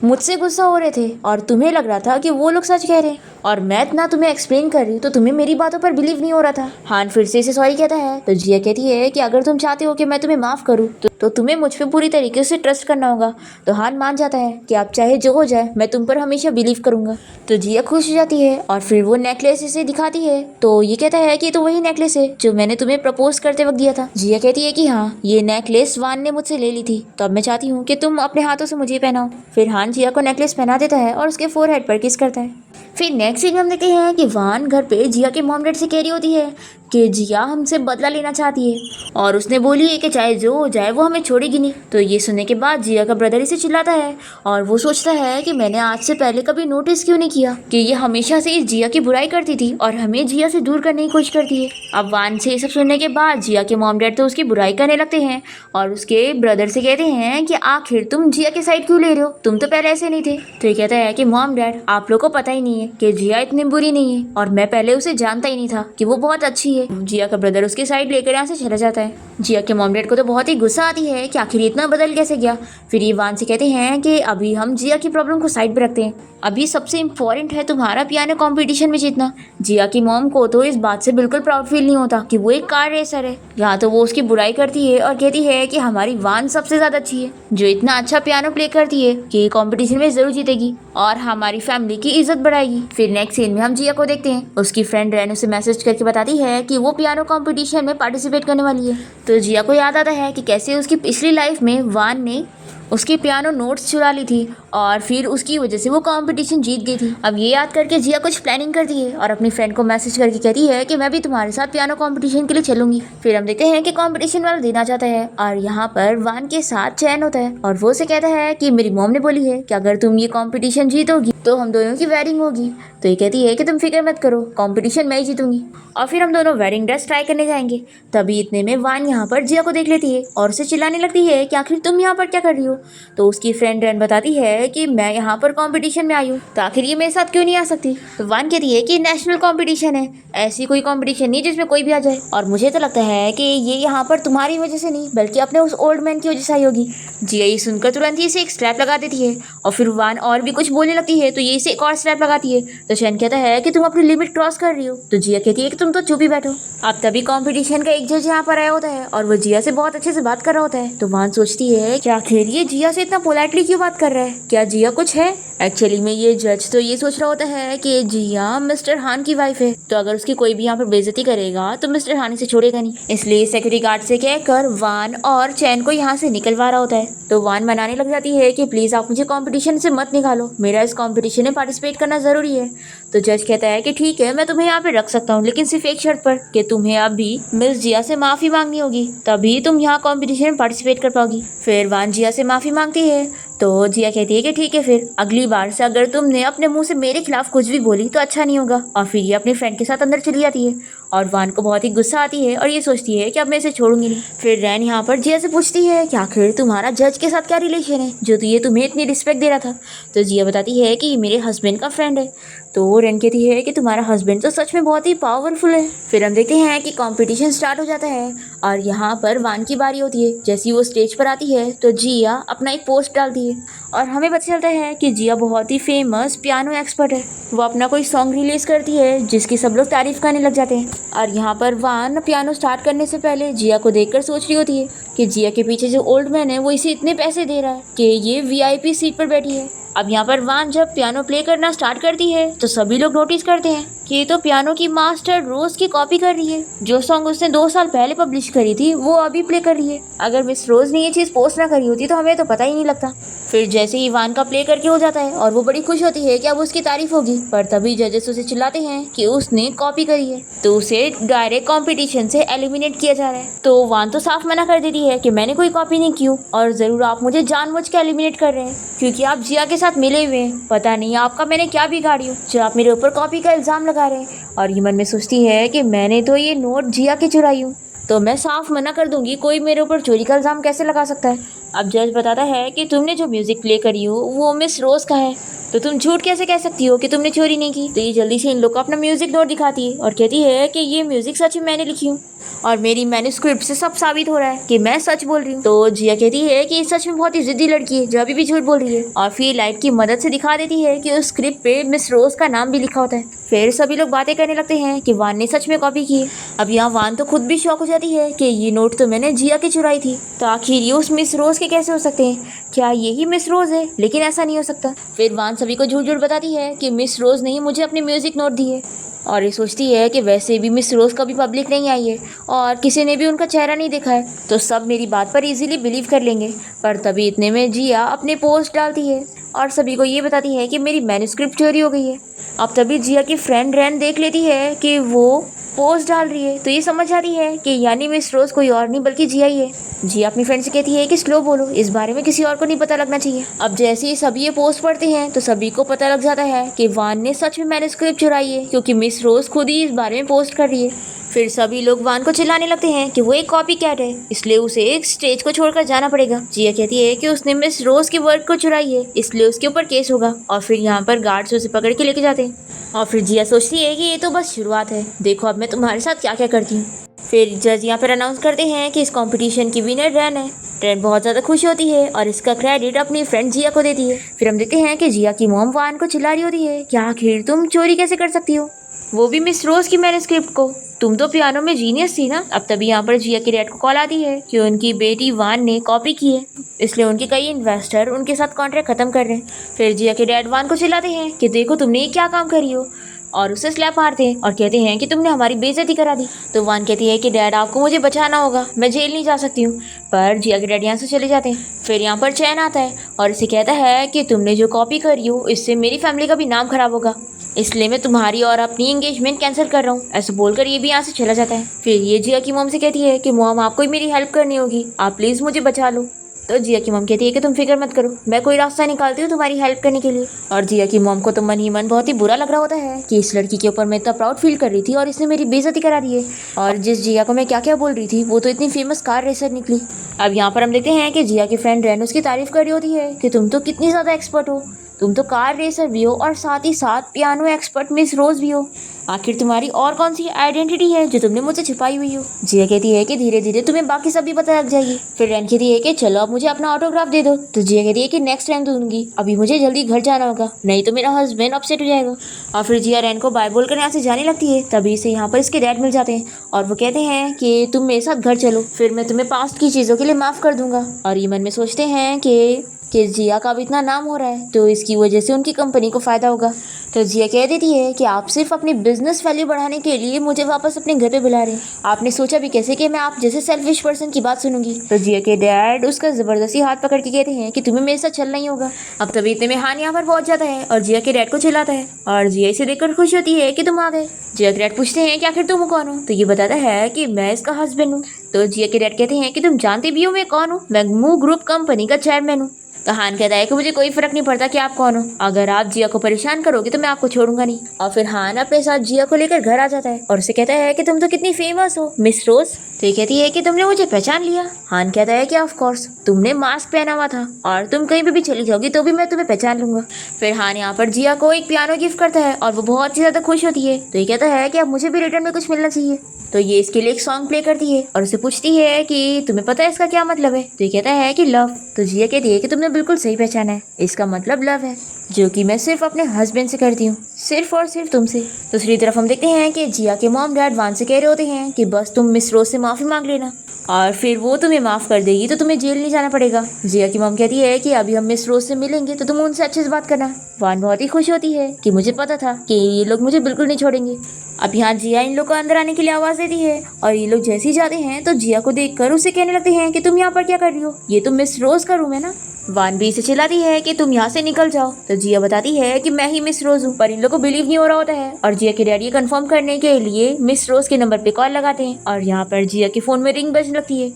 मुझसे गुस्सा हो रहे थे और तुम्हें लग रहा था कि वो लोग सच कह रहे हैं, और मैं इतना तुम्हें एक्सप्लेन कर रही हूँ तो तुम्हें मेरी बातों पर बिलीव नहीं हो रहा था। हान फिर से इसे सॉरी कहता है। तो जिया कहती है कि अगर तुम चाहते हो कि मैं तुम्हें माफ करूँ तो तुम्हें मुझ पे पूरी तरीके से ट्रस्ट करना होगा। तो हान मान जाता है कि आप चाहे जो हो जाए मैं तुम पर हमेशा बिलीव करूंगा। तो जिया खुश हो जाती है और फिर वो नेकलेस इसे दिखाती है। तो ये कहता है कि तो वही नेकलेस है जो मैंने तुम्हें प्रपोज करते वक्त दिया था। जिया कहती है कि हाँ, ये नेकलेस वान ने मुझसे ले ली थी, तो अब मैं चाहती हूँ कि तुम अपने हाथों से मुझे पहनाओ। फिर हान जिया को नेकलेस पहना देता है और उसके फोरहेड पर किस करता है। फिर नेक्स्ट सीन में हम देखते हैं कि वान घर पे जिया के मॉम डैड से कह रही होती है कि जिया हमसे बदला लेना चाहती है और उसने बोली है कि चाहे जो हो जाए वो हमें छोड़ेगी नहीं। तो ये सुनने के बाद जिया का ब्रदर इसे चिल्लाता है और वो सोचता है कि मैंने आज से पहले कभी नोटिस क्यों नहीं किया कि ये हमेशा से इस जिया की बुराई करती थी और हमें जिया से दूर करने की कोशिश करती है। अब वान से ये सब सुनने के बाद जिया के मॉम डैड तो उसकी बुराई करने लगते हैं और उसके ब्रदर से कहते हैं कि आखिर तुम जिया के साइड क्यों ले रहे हो, तुम तो पहले ऐसे नहीं थे। तो ये कहता है कि मॉम डैड, आप लोग को पता ही नहीं है कि जिया इतनी बुरी नहीं है और मैं पहले उसे जानता ही नहीं था कि वो बहुत अच्छी है। जिया का ब्रदर उसकी साइड लेकर यहाँ से चला जाता है। जिया के मॉम डैड को तो बहुत ही गुस्सा आती है कि आखिर इतना बदल कैसे गया। फिर ये वान से कहते हैं कि अभी हम जिया की प्रॉब्लम को साइड पे रखते हैं, अभी सबसे इम्पोर्टेंट है तुम्हारा पियानो कंपटीशन में जीतना। जिया की मॉम को तो इस बात से बिल्कुल प्राउड फील नहीं होता कि वो एक कार रेसर है। यहाँ तो वो उसकी बुराई करती है और कहती है कि हमारी वान सबसे ज्यादा अच्छी है, जो इतना अच्छा पियानो प्ले करती है कि कंपटीशन में जरूर जीतेगी और हमारी फैमिली की इज्जत बढ़ाएगी। फिर नेक्स्ट सीन में हम जिया को देखते हैं, उसकी फ्रेंड रैन उसे मैसेज करके बताती है कि वो पियानो कंपटीशन में पार्टिसिपेट करने वाली है। तो जिया को याद आता है कि कैसे उसकी पिछली लाइफ में वान ने उसके पियानो नोट्स चुरा ली थी और फिर उसकी वजह से वो कंपटीशन जीत गई थी। अब ये याद करके जिया कुछ प्लानिंग करती है और अपनी फ्रेंड को मैसेज करके कहती है कि मैं भी तुम्हारे साथ पियानो कंपटीशन के लिए चलूंगी। फिर हम देखते हैं कि कंपटीशन वाला दिन आ जाता है और यहाँ पर वान के साथ चैन होता है और वो उसे कहता है कि मेरी मॉम ने बोली है कि अगर तुम ये कंपटीशन जीतोगी तो हम दोनों की वेडिंग होगी। तो ये कहती है कि तुम फिक्र मत करो, कंपटीशन मैं ही जीतूंगी और फिर हम दोनों वेडिंग ड्रेस ट्राई करने जाएंगे। तभी इतने में वान यहाँ पर जिया को देख लेती है और उसे चिल्लाने लगती है कि आखिर तुम यहाँ पर क्या कर रही हो। तो उसकी फ्रेंड रैन बताती है कि मैं यहाँ पर कंपटीशन में आई हूँ, तो आखिर ये मेरे साथ क्यों नहीं आ सकती। तो वान कहती है कि नेशनल कंपटीशन है, ऐसी कोई कंपटीशन नहीं जिसमें कोई भी आ जाए, और मुझे तो लगता है कि ये यहाँ पर तुम्हारी वजह से नहीं बल्कि अपने उस ओल्ड मैन की वजह से आई होगी। जिया ये सुनकर तुरंत ही इसे एक स्लैप लगा देती है और फिर वान और भी कुछ बोलने लगती है तो ये इसे एक और स्लैप लगाती है। तो चैन कहता है कि तुम अपनी लिमिट क्रॉस कर रही हो। तो जिया कहती है कि तुम तो चुप ही बैठो। अब तभी कंपटीशन का एक जज यहाँ पर आया होता है और वो जिया से बहुत अच्छे से बात कर रहा होता है। तो वान सोचती है कि आखिर ये जिया से इतना पोलाइटली क्यों बात कर रहा है, क्या जिया कुछ है, एक्चुअली में ये जज तो ये सोच रहा होता है कि जिया मिस्टर हान की वाइफ है, तो अगर उसकी कोई भी यहाँ पर बेइज्जती करेगा तो मिस्टर हान इसे छोड़ेगा नहीं। इसलिए सिक्योरिटी गार्ड से कहकर वान और चैन को यहाँ से निकलवा रहा होता है। तो वान मनाने लग जाती है कि प्लीज आप मुझे कंपटीशन से मत निकालो, मेरा इस कंपटीशन में पार्टिसिपेट करना जरूरी है। तो जज कहता है कि ठीक है, मैं तुम्हें यहाँ पे रख सकता हूँ, लेकिन सिर्फ एक शर्त पर कि तुम्हें अभी मिस जिया से माफी मांगनी होगी, तभी तुम यहाँ कंपटीशन में पार्टिसिपेट कर पाओगी। फिर वान जिया से माफी मांगती है तो जिया कहती है कि ठीक है, फिर अगली बार से अगर तुमने अपने मुंह से मेरे खिलाफ कुछ भी बोली तो अच्छा नहीं होगा। और फिर ये अपने फ्रेंड के साथ अंदर चली जाती है और वान को बहुत ही गुस्सा आती है और ये सोचती है कि अब मैं इसे छोड़ूंगी नहीं। फिर रैन यहाँ पर जिया से पूछती है कि आखिर तुम्हारा जज के साथ क्या रिलेशन है जो ये तुम्हें इतनी रिस्पेक्ट दे रहा था। तो जिया बताती है कि ये मेरे हस्बैंड का फ्रेंड है। तो रैन कहती है कि तुम्हारा हस्बैंड तो सच में बहुत ही पावरफुल है। फिर हम देखते हैं कि कंपटीशन स्टार्ट हो जाता है और यहाँ पर वान की बारी होती है। जैसे वो स्टेज पर आती है तो जिया अपना एक पोस्ट डालती है और हमें पता चलता है कि जिया बहुत ही फेमस पियानो एक्सपर्ट है। वो अपना कोई सॉन्ग रिलीज करती है जिसकी सब लोग तारीफ करने लग जाते हैं। और यहाँ पर वान पियानो स्टार्ट करने से पहले जिया को देखकर सोच रही होती है कि जिया के पीछे जो ओल्ड मैन है वो इसे इतने पैसे दे रहा है कि ये VIP सीट पर बैठी है। अब यहाँ पर वान जब पियानो प्ले करना स्टार्ट करती है तो सभी लोग नोटिस करते हैं कि ये तो पियानो की मास्टर रोज की कॉपी कर रही है। जो सॉन्ग उसने 2 साल पहले पब्लिश करी थी वो अभी प्ले कर रही है। अगर मिस रोज ने ये चीज पोस्ट ना करी होती तो हमें तो पता ही नहीं लगता। फिर जैसे ही वान का प्ले करके हो जाता है और वो बड़ी खुश होती है कि अब उसकी तारीफ होगी, पर तभी जजेस उसे चिल्लाते हैं कि उसने कॉपी करी है, तो उसे डायरेक्ट कंपटीशन से एलिमिनेट किया जा रहा है। तो वान तो साफ मना कर देती है कि मैंने कोई कॉपी नहीं की और जरूर आप मुझे जानबूझ के एलिमिनेट कर रहे हैं क्योंकि आप जिया के साथ मिले हुए हैं। पता नहीं आपका मैंने क्या बिगाड़ी हूँ जो आप मेरे ऊपर कॉपी का इल्जाम लगा रहे हैं। और ये मन में सोचती है कि मैंने तो ये नोट जिया की चुराई हूँ, तो मैं साफ मना कर दूंगी, कोई मेरे ऊपर चोरी का इल्जाम कैसे लगा सकता है। अब जज बताता है कि तुमने जो म्यूजिक प्ले करी हो वो मिस रोज का है, तो तुम झूठ कैसे कह सकती हो कि तुमने चोरी नहीं की। तो ये जल्दी से इन लोग को अपना म्यूजिक नोट दिखाती है और कहती है कि ये म्यूजिक सच में मैंने लिखी हूँ और मेरी मैन्युस्क्रिप्ट से सब साबित हो रहा है कि मैं सच बोल रही हूँ। तो जिया कहती है कि ये सच में बहुत ही जिद्दी लड़की है जो अभी भी झूठ बोल रही है और फिर लाइट की मदद से दिखा देती है कि उस स्क्रिप्ट पे मिस रोज का नाम भी लिखा होता है। फिर सभी लोग बातें करने लगते हैं कि वान ने सच में कॉपी की है। अब यहाँ वान तो खुद भी शॉक हो जाती है कि ये नोट तो मैंने जिया की चुराई थी, तो आखिर ये उस मिस रोज के कैसे हो सकते हैं, क्या यही मिस रोज है? लेकिन ऐसा नहीं हो सकता। फिर वान सभी को झूठ झूठ बताती है कि मिस रोज ने ही मुझे अपने म्यूजिक नोट दी है और ये सोचती है कि वैसे भी मिस रोज कभी पब्लिक नहीं आई है और किसी ने भी उनका चेहरा नहीं देखा है, तो सब मेरी बात पर इजीली बिलीव कर लेंगे। पर तभी इतने में जिया अपने पोस्ट डालती है और सभी को ये बताती है कि मेरी मैन्युस्क्रिप्ट चोरी हो गई है। अब तभी जिया की फ्रेंड रैन देख लेती है कि वो पोस्ट डाल रही है, तो ये समझ जाती है कि यानी मिस रोज कोई और नहीं बल्कि जिया ही है। जिया अपनी फ्रेंड से कहती है कि स्लो बोलो, इस बारे में किसी और को नहीं पता लगना चाहिए। अब जैसे ही सभी ये पोस्ट पढ़ते हैं तो सभी को पता लग जाता है कि वान ने सच में मैन्युस्क्रिप्ट चुराई है क्योंकि मिस रोज खुद ही इस बारे में पोस्ट कर रही है। फिर सभी लोग वान को चिल्लाने लगते हैं कि वो एक कॉपी कैट है, इसलिए उसे एक स्टेज को छोड़कर जाना पड़ेगा। जिया कहती है कि उसने मिस रोज के वर्क को चुराई है, इसलिए उसके ऊपर केस होगा। और फिर यहाँ पर गार्ड्स उसे पकड़ के लेके जाते हैं और फिर जिया सोचती है कि ये तो बस शुरुआत है, देखो अब मैं तुम्हारे साथ क्या क्या करती हूँ। फिर जज यहाँ पर अनाउंस करते हैं कि इस कंपटीशन की विनर रैन है। रैन बहुत ज़्यादा खुश होती है और इसका क्रेडिट अपनी फ्रेंड जिया को देती है। फिर हम देखते हैं कि जिया की मॉम वान को चिल्ला रही होती है कि आखिर तुम चोरी कैसे कर सकती हो, वो भी मिस रोज की मैन्युस्क्रिप्ट को, तुम तो पियानो में जीनियस थी ना। अब तभी यहाँ पर जिया की डैड को कॉल आती है कि उनकी बेटी वान ने कॉपी की है, इसलिए उनके कई इन्वेस्टर उनके साथ कॉन्ट्रैक्ट खत्म कर रहे हैं। फिर जिया के डैड वान को चिल्लाते हैं कि देखो तुमने ये क्या काम करी हो और उसे स्लैप मारते हैं और कहते हैं कि तुमने हमारी बेइज्जती करा दी। तो वान कहती है कि डैड आपको मुझे बचाना होगा, मैं जेल नहीं जा सकती हूँ। पर जिया के डैड यहाँ से चले जाते हैं। फिर यहाँ पर चैन आता है और इसे कहता है कि तुमने जो कॉपी करी हो इससे मेरी फैमिली का भी नाम खराब होगा, इसलिए मैं तुम्हारी और अपनी एंगेजमेंट कैंसिल कर रहा हूँ। ऐसे बोलकर ये भी यहाँ से चला जाता है। फिर ये जिया की मॉम से कहती है कि मॉम आपको ही मेरी हेल्प करनी होगी, आप प्लीज़ मुझे बचा लो। तो जिया की मॉम कहती है कि तुम फिक्र मत करो, मैं कोई रास्ता निकालती हूँ तुम्हारी हेल्प करने के लिए। और जिया की मॉम को तो मन ही मन बहुत ही बुरा लग रहा होता है कि इस लड़की के ऊपर मैं इतना प्राउड फील कर रही थी और इसने मेरी बेइज्जती करा दी है, और जिस जिया को मैं क्या क्या बोल रही थी वो तो इतनी फेमस कार रेसर निकली। अब यहाँ पर हम देखते हैं कि जिया की फ्रेंड रैन उसकी तारीफ कर रही होती है कि तुम तो कितनी ज़्यादा एक्सपर्ट हो, तुम तो कार रेसर भी हो और साथ ही साथ पियानो एक्सपर्ट मिस रोज भी हो, आखिर तुम्हारी और कौन सी आइडेंटिटी है जो तुमने मुझसे छिपाई हुई हो। जिया कहती है कि धीरे धीरे तुम्हें बाकी सब भी पता लग जाएगी। फिर रैन कहती है कि चलो अब मुझे अपना ऑटोग्राफ दे दो। तो जिया कहती है कि नेक्स्ट टाइम दूंगी, अभी मुझे जल्दी घर जाना होगा, नहीं तो मेरा हस्बैंड अपसेट हो जाएगा। और फिर जिया रैन को बाय बोलकर यहाँ से जाने लगती है। तभी से यहाँ पर इसके डैड मिल जाते हैं और वो कहते हैं कि तुम मेरे साथ घर चलो, फिर मैं तुम्हें पास्ट की चीज़ों के लिए माफ़ कर दूंगा। और ये मन में सोचते हैं कि कि जिया का अब इतना नाम हो रहा है तो इसकी वजह से उनकी कंपनी को फ़ायदा होगा। तो जिया कह देती है कि आप सिर्फ अपनी बिजनेस वैल्यू बढ़ाने के लिए मुझे वापस अपने घर पे बुला रहे हैं। आपने सोचा भी कैसे कि मैं आप जैसे सेल्फिश पर्सन की बात सुनूंगी। तो जिया के डैड उसका ज़बरदस्ती हाथ पकड़ के कहते हैं कि तुम्हें मेरे साथ चलना ही होगा। अब तभी इतने में हान यहाँ पर पहुंच जाता है और जिया के डैड को चिल्लाता है और जिया इसे देखकर खुश होती है कि तुम आ गए। जिया के डैड पूछते हैं कि आखिर तुम कौन हो। तो ये बताता है कि मैं इसका हस्बैंड हूँ। तो जिया के डैड कहते हैं कि तुम जानते भी हो मैं कौन हूँ, मैं मूव ग्रुप कंपनी का चेयरमैन हूँ। तो हान कहता है कि मुझे कोई फर्क नहीं पड़ता कि आप कौन हो, अगर आप जिया को परेशान करोगे तो मैं आपको छोड़ूंगा नहीं। और फिर हान अपने साथ जिया को लेकर घर आ जाता है और उसे कहता है कि तुम तो कितनी फेमस हो मिस रोज। तो ये कहती है कि तुमने मुझे पहचान लिया। हान कहता है कि ऑफ कोर्स, तुमने मास्क पहना हुआ था और तुम कहीं पे भी चली जाओगी तो भी मैं तुम्हें पहचान लूंगा। फिर हान यहाँ पर जिया को एक पियानो गिफ्ट करता है और वो बहुत ही ज्यादा खुश होती है। तो ये कहता है कि अब मुझे भी रिटर्न में कुछ मिलना चाहिए। तो ये इसके लिए एक सॉन्ग प्ले करती है और उसे पूछती है कि तुम्हें पता है इसका क्या मतलब है। तो ये कहता है कि लव। तो जिया कहती है कि तुमने बिल्कुल सही पहचाना है, इसका मतलब लव है, जो कि मैं सिर्फ अपने हस्बैंड से करती हूँ, सिर्फ और सिर्फ तुमसे। दूसरी तरफ हम देखते हैं कि जिया के मॉम डैड वान से कह रहे होते हैं कि बस तुम मिस रोज से माफ़ी मांग लेना और फिर वो तुम्हें माफ़ कर देगी तो तुम्हें जेल नहीं जाना पड़ेगा। जिया की मॉम कहती है कि अभी हम मिस रोज से मिलेंगे तो तुम उनसे अच्छे से बात करना। वान बहुत ही खुश होती है कि मुझे पता था कि ये लोग मुझे बिल्कुल नहीं छोड़ेंगे। अब यहाँ जिया इन लोग को अंदर आने के लिए आवाज़ देती है और ये लोग जैसे ही जाते हैं तो जिया को देखकर उसे कहने लगते हैं कि तुम यहाँ पर क्या कर रही हो, ये तो मिस रोज का रूम है ना। वान भी इसे चिल्लाती है कि तुम यहाँ से निकल जाओ। तो जिया बताती है कि मैं ही मिस रोज हूँ, पर इन लोग को बिलीव नहीं हो रहा होता है और जिया के डैडी कंफर्म करने के लिए मिस रोज के नंबर पे कॉल लगाते हैं और यहाँ पर जिया के फोन में रिंग बजने लगती है।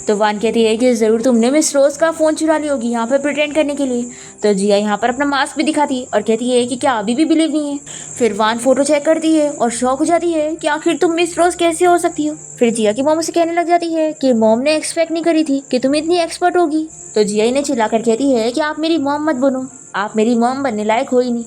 तो वान कहती है कि ज़रूर तुमने मिस रोज का फ़ोन चुरा ली होगी यहाँ पर प्रिटेंड करने के लिए। तो जिया यहाँ पर अपना मास्क भी दिखाती है और कहती है कि क्या अभी भी बिलीव नहीं है। फिर वान फोटो चेक करती है और शॉक हो जाती है कि आखिर तुम मिस रोज कैसे हो सकती हो। फिर जिया की मॉम उसे कहने लग जाती है कि मॉम ने एक्सपेक्ट नहीं करी थी कि तुम इतनी एक्सपर्ट होगी। तो जिया इन्हें चिल्लाकर कहती है कि आप मेरी मॉम मत बनो, आप मेरी मॉम बनने लायक हो ही नहीं।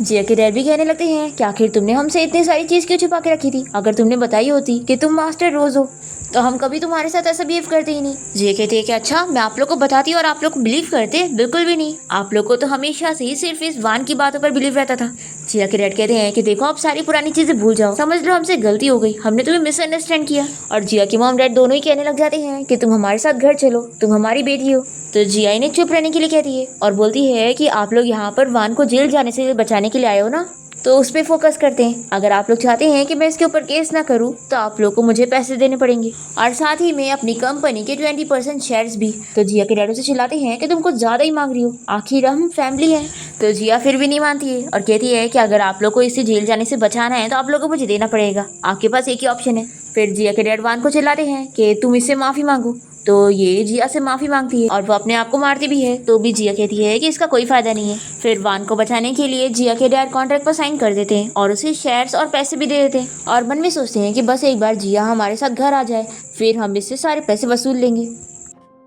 जिया के डैड भी कहने लगते हैं कि आखिर तुमने हमसे इतनी सारी चीज़ क्यों छुपा के रखी थी, अगर तुमने बताई होती कि तुम मास्टर रोज हो तो हम कभी तुम्हारे साथ ऐसा बिहेव करते ही नहीं। जिया कहती है कि अच्छा मैं आप लोग को बताती और आप लोग को बिलीव करते, बिल्कुल भी नहीं, आप लोग को तो हमेशा से ही सिर्फ इस वान की बातों पर बिलीव रहता था। जिया के डैड कहते हैं कि देखो आप सारी पुरानी चीजें भूल जाओ, समझ लो हमसे गलती हो गई, हमने तुम्हें मिसअंडरस्टैंड किया। और जिया की मॉम डैड दोनों ही कहने लग जाते हैं कि तुम हमारे साथ घर चलो, तुम हमारी बेटी हो। तो जिया इन्हें चुप रहने के लिए कहती है और बोलती है कि आप लोग यहाँ पर वान को जेल जाने से बचाने के लिए आए हो ना, तो उस पर फोकस करते हैं। अगर आप लोग चाहते हैं कि मैं इसके ऊपर केस ना करूं तो आप लोग को मुझे पैसे देने पड़ेंगे और साथ ही में अपनी कंपनी के 20% शेयर्स भी। तो जिया के डैडो से चिल्लाते हैं कि तुम कुछ ज़्यादा ही मांग रही हो, आखिर हम फैमिली हैं। तो जिया फिर भी नहीं मानती है और कहती है कि अगर आप लोग को इससे जेल जाने से बचाना है तो आप लोग को मुझे देना पड़ेगा, आपके पास एक ही ऑप्शन है। फिर जिया के डैड वान को चिल्लाते हैं कि तुम इससे माफ़ी मांगो। तो ये जिया से माफ़ी मांगती है और वो अपने आप को मारती भी है। तो भी जिया कहती है कि इसका कोई फ़ायदा नहीं है। फिर वान को बचाने के लिए जिया के डैड कॉन्ट्रैक्ट पर साइन कर देते हैं और उसे शेयर्स और पैसे भी दे देते हैं और मन में सोचते हैं कि बस एक बार जिया हमारे साथ घर आ जाए, फिर हम इससे सारे पैसे वसूल लेंगे।